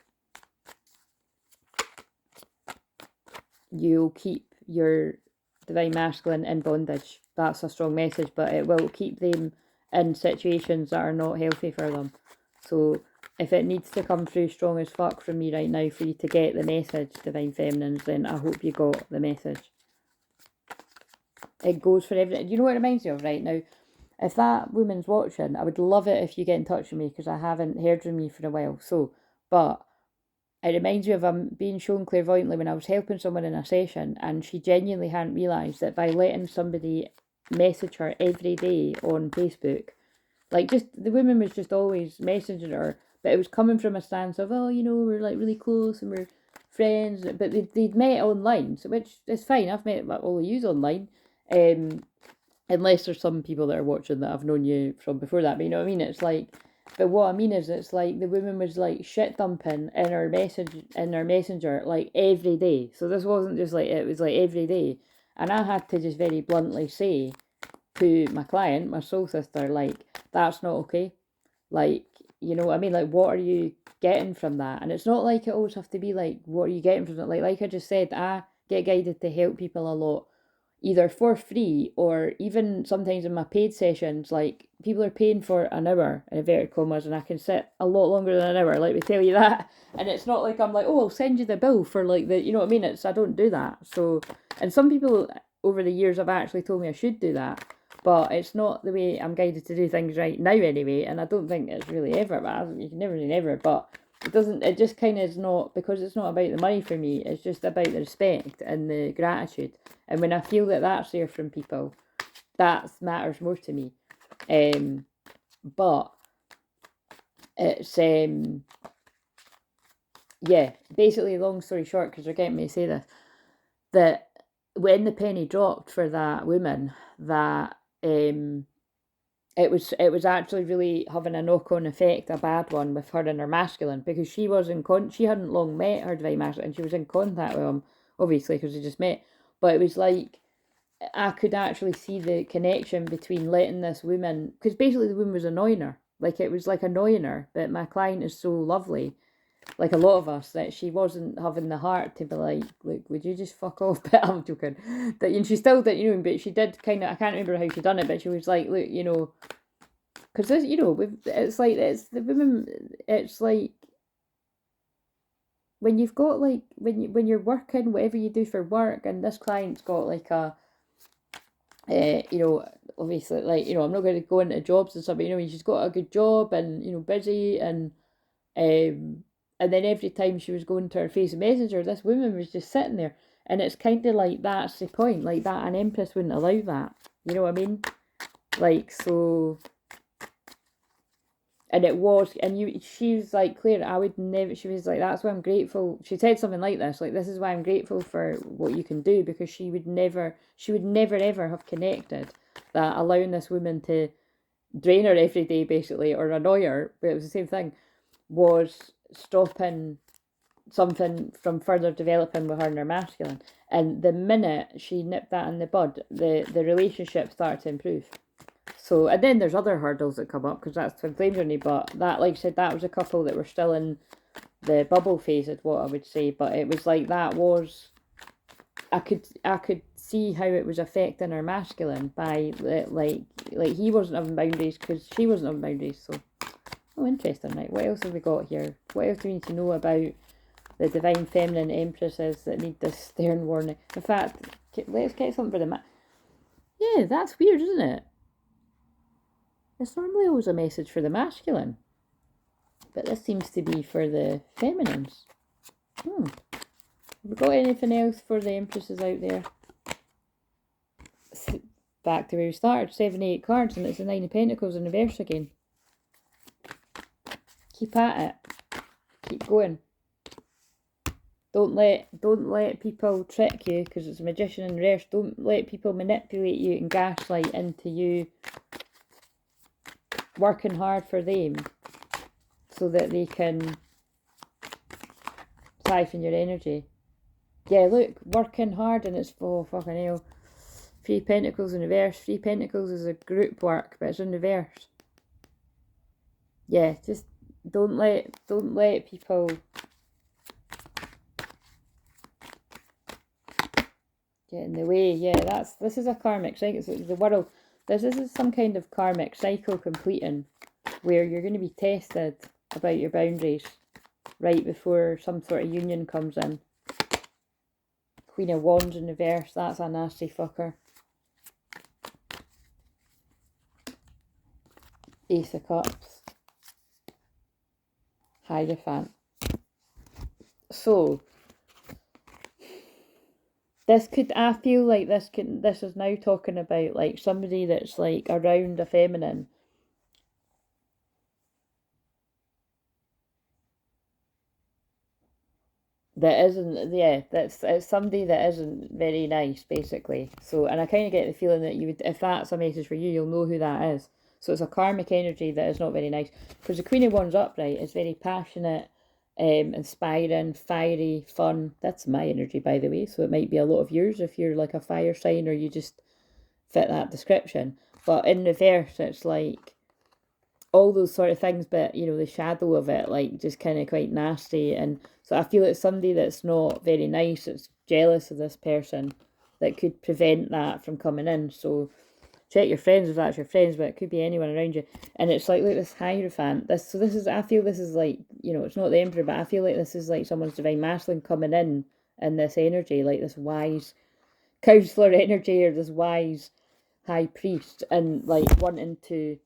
you'll keep your divine masculine in bondage. That's a strong message, but it will keep them in situations that are not healthy for them. So if it needs to come through strong as fuck from me right now for you to get the message, divine feminines, then I hope you got the message. It goes for everything. You know what it reminds me of right now? If that woman's watching, I would love it if you get in touch with me, because I haven't heard from you for a while. So, but it reminds me of being shown clairvoyantly when I was helping someone in a session, and she genuinely hadn't realised that by letting somebody message her every day on Facebook, like, just, the woman was just always messaging her, but it was coming from a stance of, oh, you know, we're like really close and we're friends, but they'd met online, so, which is fine. I've met all of yous online, unless there's some people that are watching that I've known you from before that, but you know what I mean? It's like, but what I mean is, it's like the woman was like shit dumping in her messenger like every day. So this wasn't just like, it was like every day, and I had to just very bluntly say to my client, my soul sister, like, that's not okay. Like, you know what I mean? Like, what are you getting from that? And it's not like it always have to be like, what are you getting from it? Like I just said, I get guided to help people a lot, either for free or even sometimes in my paid sessions. Like, people are paying for an hour, in inverted commas, and I can sit a lot longer than an hour, let me tell you that. And it's not like I'm like, oh, I'll send you the bill for like the, you know what I mean? It's, I don't do that. So, and some people over the years have actually told me I should do that, but it's not the way I'm guided to do things right now anyway, and I don't think it's really ever, but you can never say never, but it just kind of is not, because it's not about the money for me, it's just about the respect and the gratitude. And when I feel that that's there from people, that matters more to me. But it's, yeah, basically, long story short, because they're getting me to say this, that when the penny dropped for that woman, that it was actually really having a knock-on effect, a bad one, with her and her masculine, because she was she hadn't long met her divine masculine, and she was in contact with him, obviously, because they just met. But it was like, I could actually see the connection between letting this woman, because basically the woman was annoying her, like, it was like annoying her, but my client is so lovely, like a lot of us, that she wasn't having the heart to be like, look, would you just fuck off? But I'm joking. That, and she still did, you know, but she did kind of, I can't remember how she done it, but she was like, look, you know, because this, you know, it's like, it's the women, it's like, when you've got like, when you're working, whatever you do for work, and this client's got like a, you know, obviously, like, you know, I'm not going to go into jobs and stuff, but you know, she's got a good job and, you know, busy, and then every time she was going to her Facebook Messenger, this woman was just sitting there, and it's kind of like, that's the point, like, that an empress wouldn't allow that, you know what I mean? Like, so, and it was, and she was like, Claire, I would never, she was like, that's why I'm grateful, she said something like this, like, this is why I'm grateful for what you can do, because she would never ever have connected that allowing this woman to drain her every day, basically, or annoy her, but it was the same thing, was stopping something from further developing with her and her masculine. And the minute she nipped that in the bud, the relationship started to improve. So, and then there's other hurdles that come up, because that's twin flame journey, but that, like I said, that was a couple that were still in the bubble phase, is what I would say. But it was like, that was, I could see how it was affecting her masculine by, like he wasn't having boundaries because she wasn't having boundaries. So, oh, interesting. Right, what else have we got here? What else do we need to know about the divine feminine empresses that need this stern warning? In fact, let's get something for the yeah, that's weird, isn't it? It's normally always a message for the masculine, but this seems to be for the feminines. Have we got anything else for the empresses out there? Back to where we started, 78 cards, and it's the 9 of Pentacles in reverse again. Keep at it. Keep going. Don't let people trick you, because it's a magician in reverse. Don't let people manipulate you and gaslight into you working hard for them so that they can siphon your energy. Yeah, look, working hard, and it's, oh fucking hell. 3 Pentacles in reverse. 3 Pentacles is a group work, but it's in reverse. Yeah, just don't let people get in the way. Yeah, this is a karmic cycle. So the world, this is some kind of karmic cycle completing, where you're going to be tested about your boundaries right before some sort of union comes in. Queen of Wands in reverse, that's a nasty fucker. Ace of Cups. Hierophant. So, this could, I feel like this is now talking about like somebody that's like around a feminine that isn't, it's somebody that isn't very nice, basically. So, and I kind of get the feeling that you would, if that's a message for you, you'll know who that is. So it's a karmic energy that is not very nice, because the Queen of Wands upright is very passionate, inspiring, fiery, fun. That's my energy, by the way, so it might be a lot of yours if you're like a fire sign or you just fit that description. But in reverse, it's like all those sort of things, but you know, the shadow of it, like just kind of quite nasty. And so I feel it's somebody that's not very nice, that's jealous of this person, that could prevent that from coming in. So check your friends if that's your friends, but it could be anyone around you. And it's like this Hierophant. This is, I feel this is like, you know, it's not the Emperor, but I feel like this is like someone's divine masculine coming in this energy, like this wise counselor energy, or this wise high priest, and like wanting to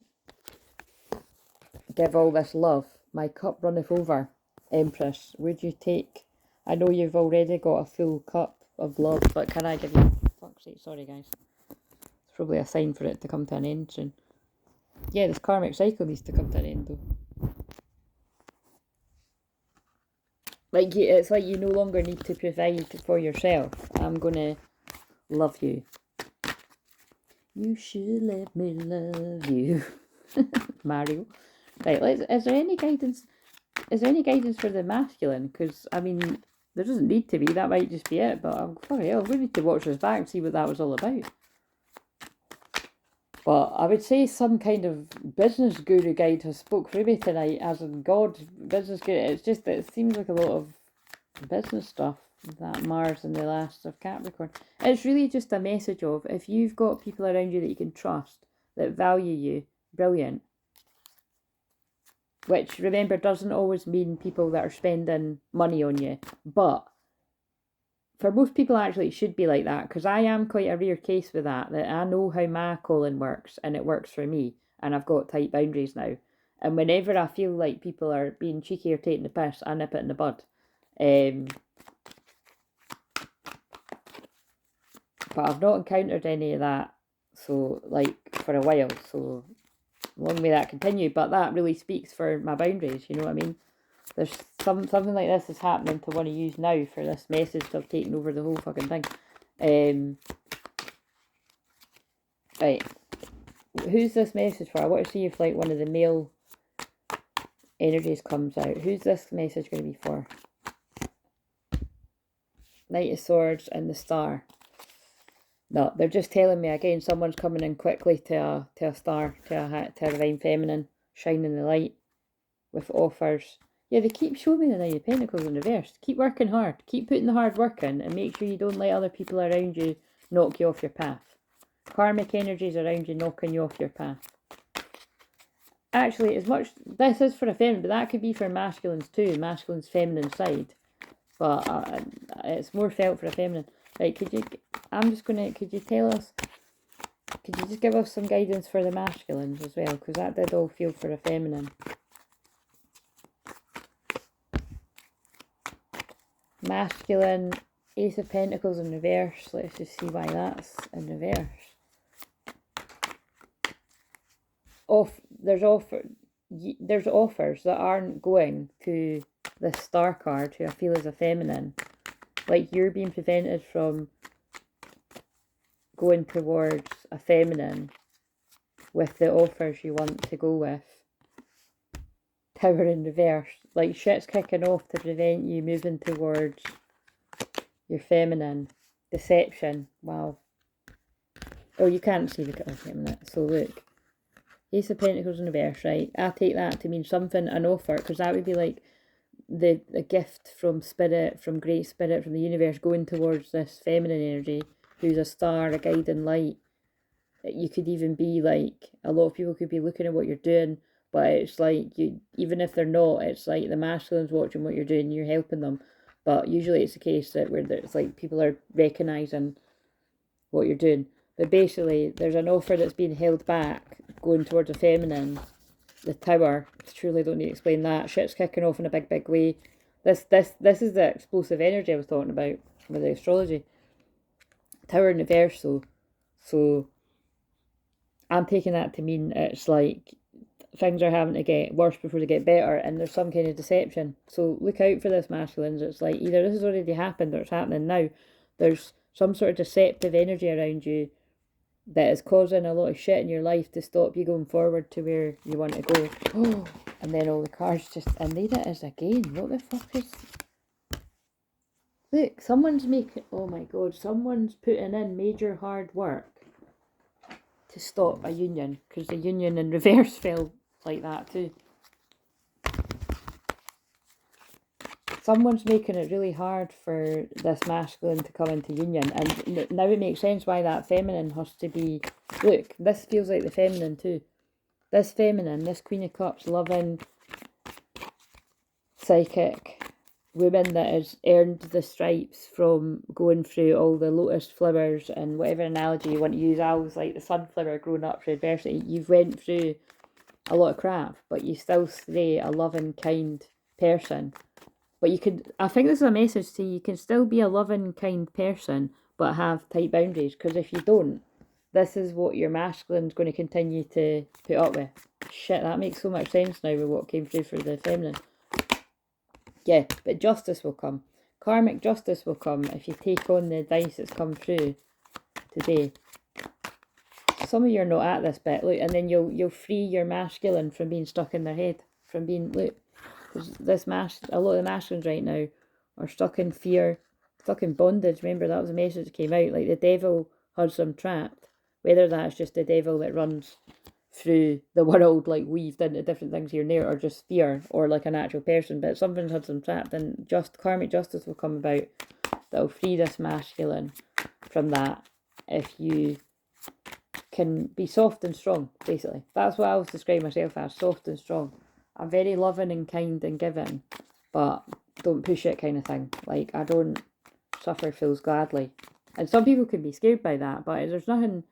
give all this love. My cup runneth over, Empress. Would you take? I know you've already got a full cup of love, but can I give you? Fuck's sake, sorry guys. It's probably a sign for it to come to an end soon. Yeah, this karmic cycle needs to come to an end though. Like, it's like you no longer need to provide for yourself. I'm gonna love you. You should let me love you. Mario. Right, is there any guidance? Is there any guidance for the masculine? Because, I mean, there doesn't need to be. That might just be it. But I'm going to need to watch this back and see what that was all about. But I would say some kind of business guru guide has spoke through me tonight, as in God, business guru. It's just that it seems like a lot of business stuff, that Mars and the last of Capricorn. It's really just a message of, if you've got people around you that you can trust, that value you, brilliant. Which, remember, doesn't always mean people that are spending money on you. But for most people, actually, it should be like that. Because I am quite a rare case with that I know how my calling works, and it works for me. And I've got tight boundaries now. And whenever I feel like people are being cheeky or taking the piss, I nip it in the bud. But I've not encountered any of that, so, like, for a while. So long may that continue, but that really speaks for my boundaries, you know what I mean? There's something like this is happening to one of you now, for this message to have taken over the whole fucking thing. Right, who's this message for? I want to see if like one of the male energies comes out. Who's this message going to be for? Knight of Swords and the Star. No, they're just telling me again, someone's coming in quickly to a star, to a divine feminine, shining the light with offers. Yeah, they keep showing me the Knight of Pentacles in reverse. Keep working hard. Keep putting the hard work in, and make sure you don't let other people around you knock you off your path. Karmic energies around you knocking you off your path. Actually, as much, this is for a feminine, but that could be for masculines too, masculine's feminine side. But it's more felt for a feminine. Right, could you tell us, could you just give us some guidance for the masculines as well? Because that did all feel for a feminine. Masculine, Ace of Pentacles in reverse. Let's just see why that's in reverse. There's offers that aren't going to the Star card, who I feel is a feminine. Like you're being prevented from going towards a feminine with the offers you want to go with. Tower in reverse. Like shit's kicking off to prevent you moving towards your feminine. Deception. Wow. Oh, you can't see the feminine. So look. Ace of Pentacles in reverse, right? I take that to mean something, an offer, because that would be like the gift from spirit, from great spirit, from the universe, going towards this feminine energy, who's a star, a guiding light. You could even be like, a lot of people could be looking at what you're doing, but it's like, you, even if they're not, it's like the masculine's watching what you're doing, you're helping them. But usually it's the case that where it's like people are recognising what you're doing. But basically, there's an offer that's being held back, going towards a feminine. The Tower, truly don't need to explain that. Shit's kicking off in a big, big way. This is the explosive energy I was talking about with the astrology. Tower in reverse, so I'm taking that to mean it's like things are having to get worse before they get better, and there's some kind of deception. So look out for this, masculines. It's like either this has already happened or it's happening now. There's some sort of deceptive energy around you that is causing a lot of shit in your life to stop you going forward to where you want to go. Oh, and then all the cards just, and there it is again. What the fuck is... Look, someone's making, oh my god, someone's putting in major hard work to stop a union, because the union in reverse fell like that too. Someone's making it really hard for this masculine to come into union, and now it makes sense why that feminine has to be... Look, this feels like the feminine too. This feminine, this Queen of Cups, loving, psychic woman that has earned the stripes from going through all the lotus flowers and whatever analogy you want to use. I always like the sunflower growing up through adversity. You've went through a lot of crap, but you still stay a loving, kind person. But you could, I think this is a message to you, you can still be a loving, kind person, but have tight boundaries. Because if you don't, this is what your masculine's going to continue to put up with. Shit, that makes so much sense now with what came through for the feminine. Yeah, but justice will come. Karmic justice will come if you take on the dice that's come through today. Some of you are not at this bit, look, and then you'll free your masculine from being stuck in their head, from being, look, because a lot of the masculines right now are stuck in fear, stuck in bondage. Remember, that was a message that came out, like the devil has them trapped. Whether that's just the devil that runs through the world, like weaved into different things here and there, or just fear, or like an actual person, but something's had them trapped, and just karmic justice will come about that will free this masculine from that if you can be soft and strong, basically. That's what I always describe myself as, soft and strong. I'm very loving and kind and giving, but don't push it kind of thing. Like, I don't suffer fools gladly. And some people can be scared by that, but there's nothing,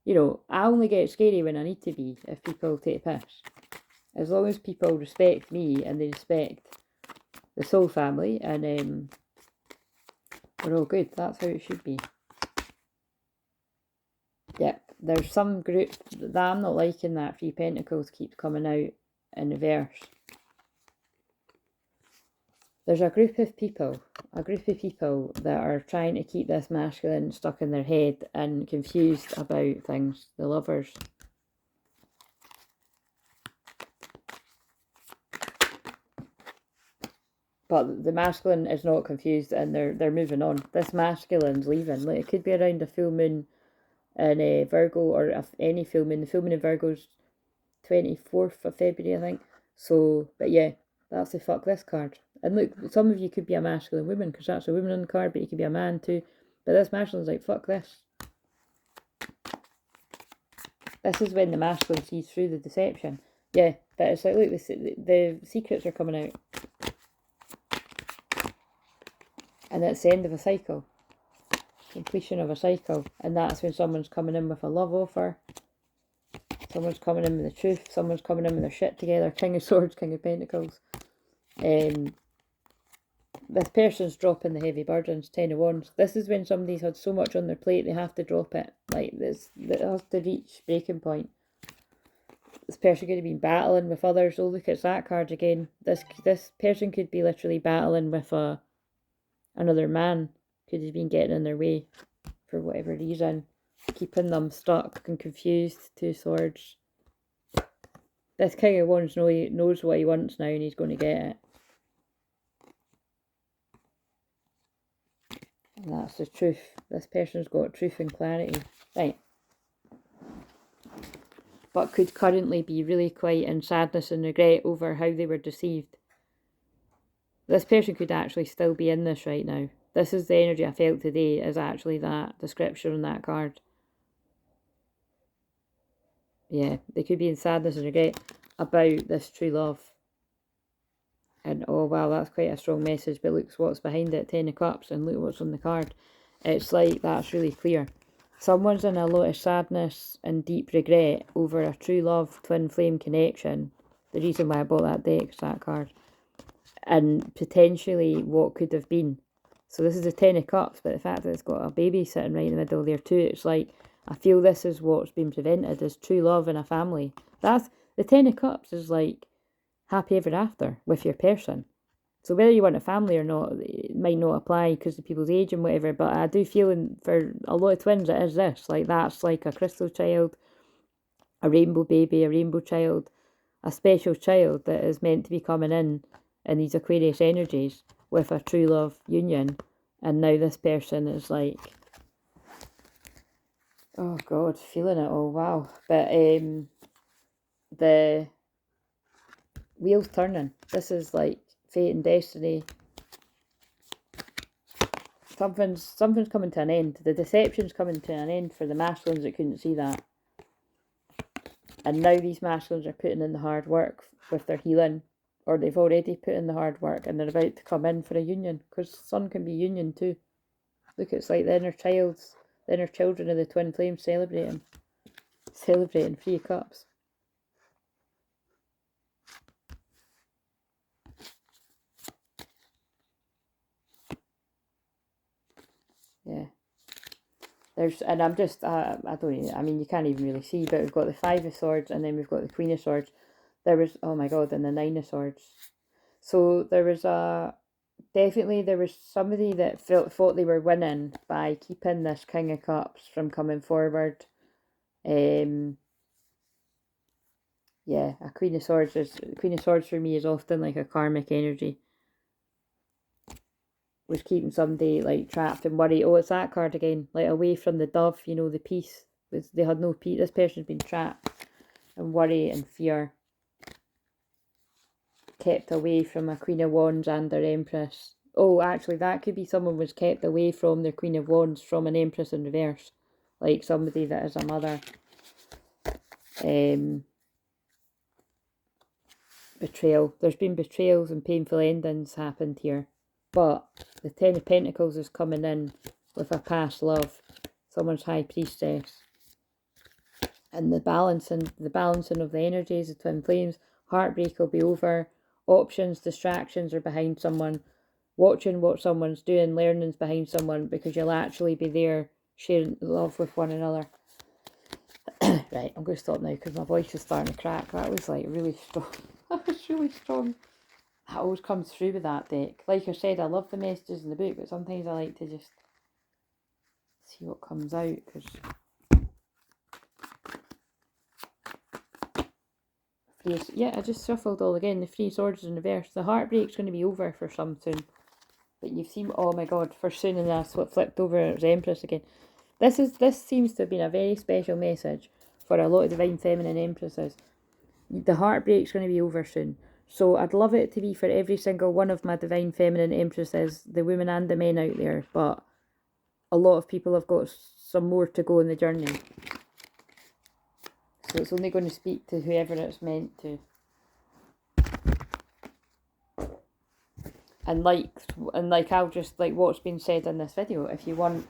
you know, I only get scary when I need to be, if people take a piss. As long as people respect me and they respect the soul family, and we're all good. That's how it should be. Yep, there's some group that I'm not liking, that Three Pentacles keeps coming out in reverse. There's a group of people that are trying to keep this masculine stuck in their head and confused about things, the lovers. But the masculine is not confused, and they're moving on. This masculine's leaving. Like, it could be around a full moon in Virgo, or any full moon. The full moon in Virgo's 24th of February, I think. So, but yeah, that's the fuck this card. And look, some of you could be a masculine woman, because that's a woman on the card, but you could be a man too. But this masculine's like, fuck this. This is when the masculine sees through the deception. Yeah, but it's like, look, the secrets are coming out. And it's the end of a cycle. Completion of a cycle. And that's when someone's coming in with a love offer. Someone's coming in with the truth. Someone's coming in with their shit together. King of Swords, King of Pentacles. This person's dropping the heavy burdens. 10 of Wands. This is when somebody's had so much on their plate, they have to drop it. Like, this, it has to reach breaking point. This person could have been battling with others. Oh, look, it's that card again. This person could be literally battling with another man. Could have been getting in their way for whatever reason, keeping them stuck and confused. 2 swords. This King of Wands knows what he wants now, and he's going to get it. And that's the truth. This person's got truth and clarity. Right. But could currently be really quite in sadness and regret over how they were deceived. This person could actually still be in this right now. This is the energy I felt today, is actually that description on that card. Yeah, they could be in sadness and regret about this true love. And oh wow, that's quite a strong message, but look what's behind it. 10 of Cups, and look what's on the card. It's like, that's really clear. Someone's in a lot of sadness and deep regret over a true love, twin flame connection. The reason why I bought that deck is that card. And potentially what could have been. So this is the 10 of Cups, but the fact that it's got a baby sitting right in the middle there too, it's like, I feel this is what's been prevented, is true love in a family. That's, the 10 of Cups is like happy ever after with your person. So whether you want a family or not, it might not apply because of people's age and whatever, but I do feel for a lot of twins it is this. Like, that's like a crystal child, a rainbow baby, a rainbow child, a special child that is meant to be coming in these Aquarius energies with a true love union. And now this person is like, oh God, feeling it all, wow. But the wheel's turning. This is like fate and destiny. Something's coming to an end. The deception's coming to an end for the masculines that couldn't see that. And now these masculines are putting in the hard work with their healing, or they've already put in the hard work, and they're about to come in for a union, because sun can be union too. Look, it's like the inner children of the twin flames celebrating 3 of Cups. Yeah. And I'm just, I don't even, I mean, you can't even really see, but we've got the 5 of Swords, and then we've got the Queen of Swords. There was, oh my God, and the 9 of Swords. So there was definitely there was somebody that thought they were winning by keeping this King of Cups from coming forward. Yeah, a Queen of Swords for me is often like a karmic energy. Was keeping somebody like trapped and worried. Oh, it's that card again. Like, away from the dove, you know, the peace. They had no peace. This person's been trapped and worry and fear. Kept away from a Queen of Wands and their Empress. Oh, actually, that could be someone was kept away from their Queen of Wands from an Empress in reverse. Like somebody that is a mother. Betrayal. There's been betrayals and painful endings happened here. But the 10 of Pentacles is coming in with a past love. Someone's High Priestess. And the balancing of the energies of twin flames. Heartbreak will be over. Options, distractions are behind someone. Watching what someone's doing, learning's behind someone, because you'll actually be there sharing love with one another. Right, I'm going to stop now because my voice is starting to crack. That was like really strong. That was really strong. That always comes through with that deck. Like I said, I love the messages in the book, but sometimes I like to just see what comes out, because Yeah, I just shuffled all again. The Three Swords in reverse. The heartbreak's going to be over for some soon. But you've seen, oh my god, for soon, and that's what flipped over. It was Empress again. This seems to have been a very special message for a lot of Divine Feminine Empresses. The heartbreak's going to be over soon. So I'd love it to be for every single one of my Divine Feminine Empresses, the women and the men out there, but a lot of people have got some more to go in the journey. So it's only going to speak to whoever it's meant to. And like I'll just, like what's been said in this video, if you want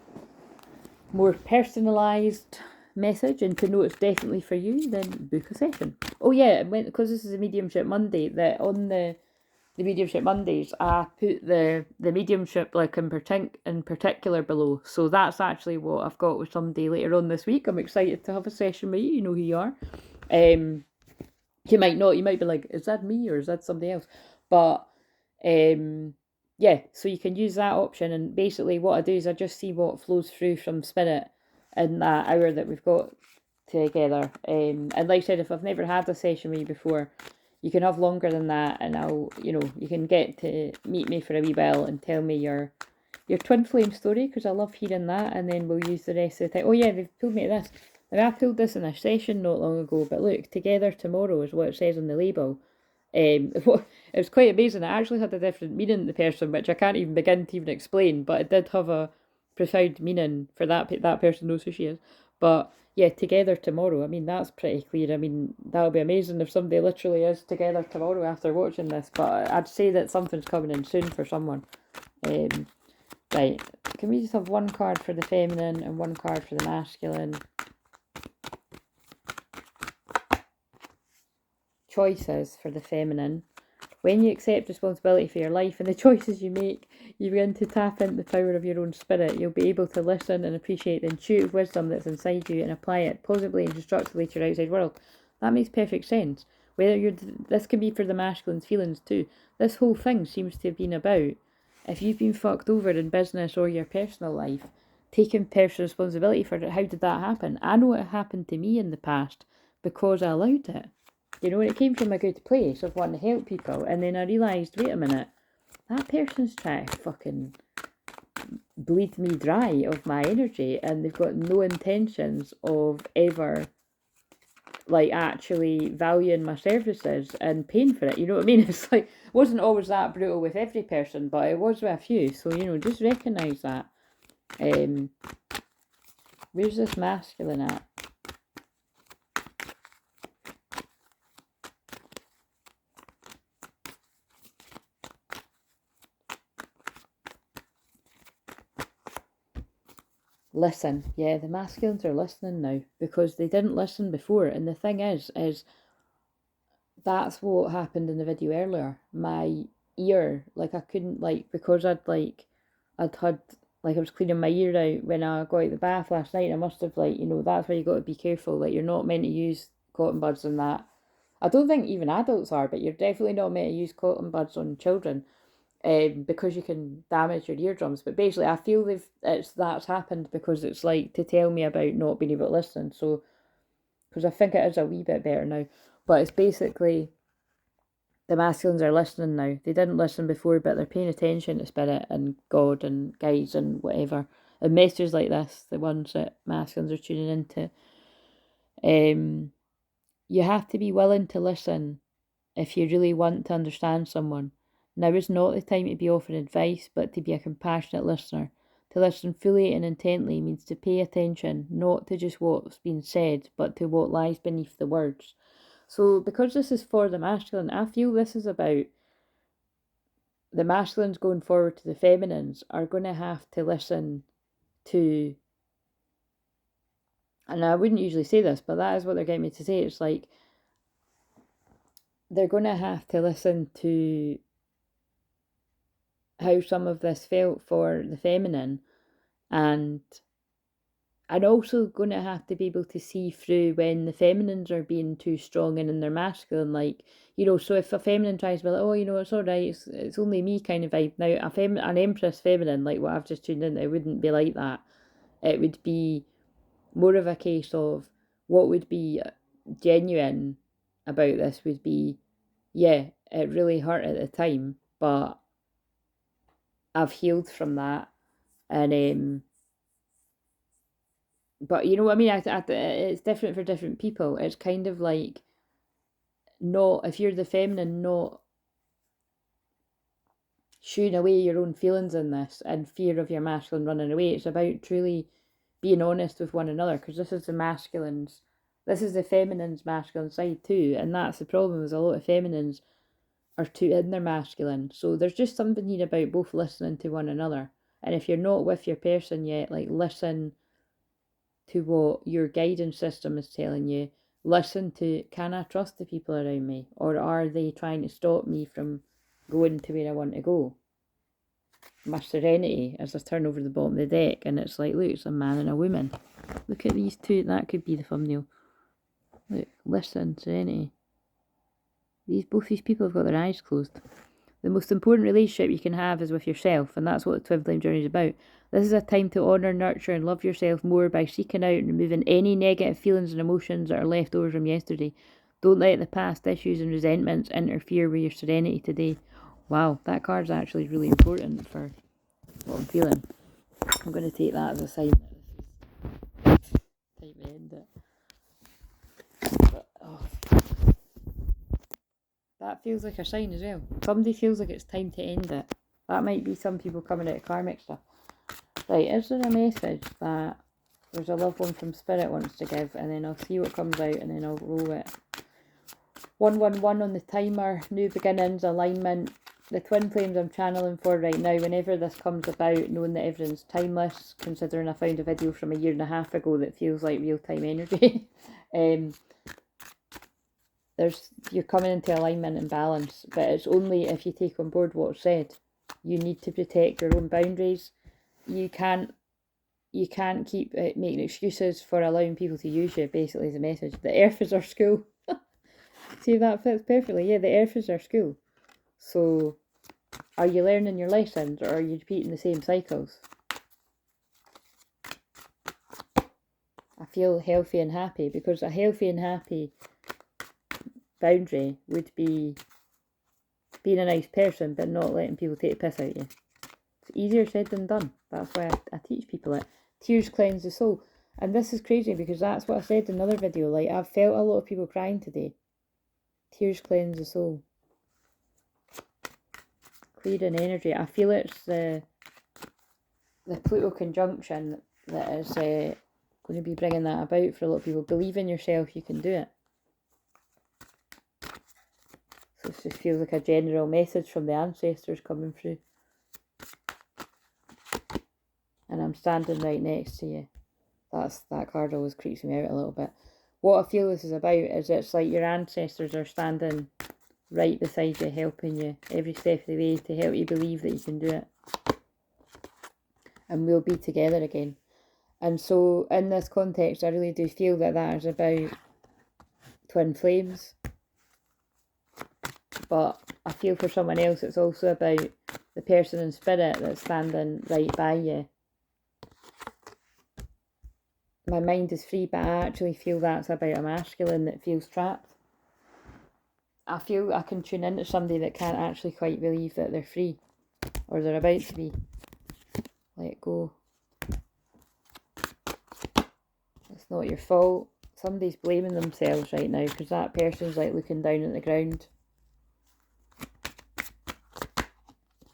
more personalised message and to know it's definitely for you, then book a session. Oh yeah, because this is a Mediumship Monday, that on the Mediumship Mondays, I put the mediumship like in particular below. So that's actually what I've got with somebody later on this week. I'm excited to have a session with you. You know who you are. You might not. You might be like, is that me or is that somebody else? But yeah, so you can use that option. And basically what I do is I just see what flows through from Spirit in that hour that we've got together. And like I said, if I've never had a session with you before, you can have longer than that, and you can get to meet me for a wee while and tell me your twin flame story, because I love hearing that, and then we'll use the rest of the time. Oh yeah, they've pulled me to this. Now, I pulled this in a session not long ago, but look, together tomorrow is what it says on the label. It was quite amazing. It actually had a different meaning to the person, which I can't even begin to even explain, but it did have a profound meaning for that person knows who she is. But yeah, together tomorrow. I mean, that's pretty clear. I mean, that would be amazing if somebody literally is together tomorrow after watching this. But I'd say that something's coming in soon for someone. Right, can we just have one card for the feminine and one card for the masculine? Choices for the feminine. When you accept responsibility for your life and the choices you make, you begin to tap into the power of your own spirit. You'll be able to listen and appreciate the intuitive wisdom that's inside you and apply it positively and constructively to your outside world. That makes perfect sense. This can be for the masculine's feelings too. This whole thing seems to have been about, if you've been fucked over in business or your personal life, taking personal responsibility for it. How did that happen? I know it happened to me in the past because I allowed it. You know, it came from a good place of wanting to help people, and then I realised, wait a minute, that person's trying to fucking bleed me dry of my energy, and they've got no intentions of ever, like, actually valuing my services and paying for it. You know what I mean? It's like, it wasn't always that brutal with every person, but it was with a few. So, you know, just recognise that. Where's this masculine at? Listen. Yeah, the masculines are listening now because they didn't listen before. And the thing is that's what happened in the video earlier. My ear, like I couldn't, like, because I was cleaning my ear out when I got out of the bath last night. I must have, like, you know, that's where you got to be careful. Like, you're not meant to use cotton buds and that. I don't think even adults are, but you're definitely not meant to use cotton buds on children. Because you can damage your eardrums. But basically, I feel that's happened because it's like to tell me about not being able to listen. So, because I think it is a wee bit better now. But it's basically the masculines are listening now. They didn't listen before, but they're paying attention to spirit and God and guides and whatever. And messages like this, the ones that masculines are tuning into. You have to be willing to listen if you really want to understand someone. Now is not the time to be offering advice, but to be a compassionate listener. To listen fully and intently means to pay attention, not to just what's been said, but to what lies beneath the words. So because this is for the masculine, I feel this is about the masculines going forward to the feminines are going to have to listen to, and I wouldn't usually say this, but that is what they're getting me to say. It's like they're going to have to listen to how some of this felt for the feminine, and also going to have to be able to see through when the feminines are being too strong and in their masculine, like, you know. So if a feminine tries to be like, oh, you know, it's all right, it's only me kind of vibe. Now an Empress feminine, like what I've just tuned in, it wouldn't be like that. It would be more of a case of what would be genuine about this would be, yeah, it really hurt at the time, but I've healed from that. And but you know what I mean, it's different for different people. It's kind of like, not, if you're the feminine, not shooing away your own feelings in this and fear of your masculine running away. It's about truly being honest with one another, because this is the feminine's masculine side too, and that's the problem, is a lot of feminines are too in their masculine. So there's just something here about both listening to one another. And if you're not with your person yet, like, listen to what your guidance system is telling you. Listen to, can I trust the people around me, or are they trying to stop me from going to where I want to go? My serenity, as I turn over the bottom of the deck, and it's like, look, it's a man and a woman. Look at these two, that could be the thumbnail. Look, listen, serenity. Both these people have got their eyes closed. The most important relationship you can have is with yourself, and that's what the twin flame journey is about. This is a time to honour, nurture and love yourself more by seeking out and removing any negative feelings and emotions that are left over from yesterday. Don't let the past issues and resentments interfere with your serenity today. Wow, that card's actually really important for what I'm feeling. I'm going to take that as a sign that this is time to end it. But, that feels like a sign as well. Somebody feels like it's time to end it. That might be some people coming out of karmic stuff. Right, is there a message that there's a loved one from Spirit wants to give, and then I'll see what comes out, and then I'll roll it. 111 on the timer, new beginnings, alignment. The twin flames I'm channeling for right now, whenever this comes about, knowing that everything's timeless, considering I found a video from 1.5 years ago that feels like real-time energy. You're coming into alignment and balance, but it's only if you take on board what's said. You need to protect your own boundaries. You can't keep making excuses for allowing people to use you, basically, is the message. The earth is our school. See, that fits perfectly. Yeah, the earth is our school. So, are you learning your lessons, or are you repeating the same cycles? I feel healthy and happy, because a healthy and happy boundary would be being a nice person but not letting people take the piss out of you. It's easier said than done. That's why I teach people it. Tears cleanse the soul. And this is crazy, because that's what I said in another video. Like, I've felt a lot of people crying today. Tears cleanse the soul. Clearing energy. I feel it's the Pluto conjunction that is going to be bringing that about for a lot of people. Believe in yourself, you can do it. So it just feels like a general message from the ancestors coming through. And I'm standing right next to you. That card always creeps me out a little bit. What I feel this is about is it's like your ancestors are standing right beside you, helping you every step of the way to help you believe that you can do it. And we'll be together again. And so in this context, I really do feel that is about twin flames. But I feel for someone else it's also about the person in spirit that's standing right by you. My mind is free, but I actually feel that's about a masculine that feels trapped. I feel I can tune into somebody that can't actually quite believe that they're free, or they're about to be. Let go. It's not your fault. Somebody's blaming themselves right now, because that person's like looking down at the ground.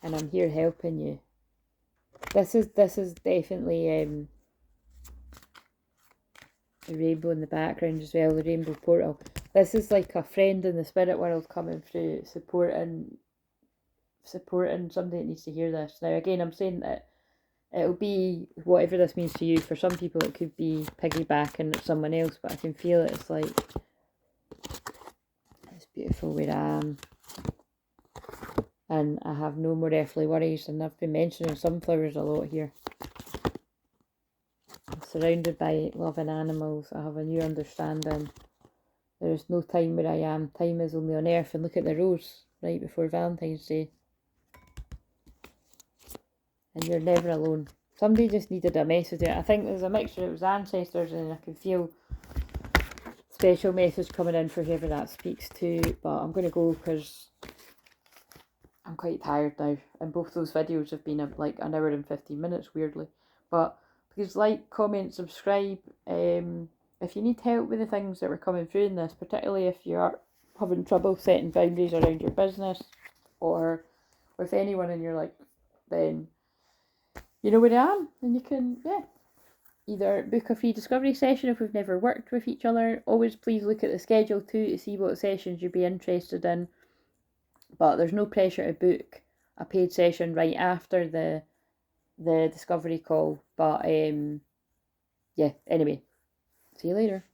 And I'm here helping you. This is definitely the rainbow in the background as well, the rainbow portal. This is like a friend in the spirit world coming through, supporting somebody that needs to hear this. Now again, I'm saying that it'll be whatever this means to you. For some people it could be piggybacking at someone else, but I can feel it. It's like, it's beautiful where I am. And I have no more earthly worries, and I've been mentioning sunflowers a lot here. I'm surrounded by loving animals. I have a new understanding. There is no time where I am. Time is only on earth. And look at the rose right before Valentine's Day. And you're never alone. Somebody just needed a message. I think there's a mixture. It was ancestors, and I can feel special message coming in for whoever that speaks to, but I'm going to go because I'm quite tired now, and both those videos have been like an hour and 15 minutes, weirdly. But please like, comment, subscribe. If you need help with the things that were coming through in this, particularly if you are having trouble setting boundaries around your business or with anyone in your life, then you know where I am, and you can, either book a free discovery session if we've never worked with each other. Always please look at the schedule too to see what sessions you'd be interested in. But there's no pressure to book a paid session right after the discovery call. But anyway, see you later.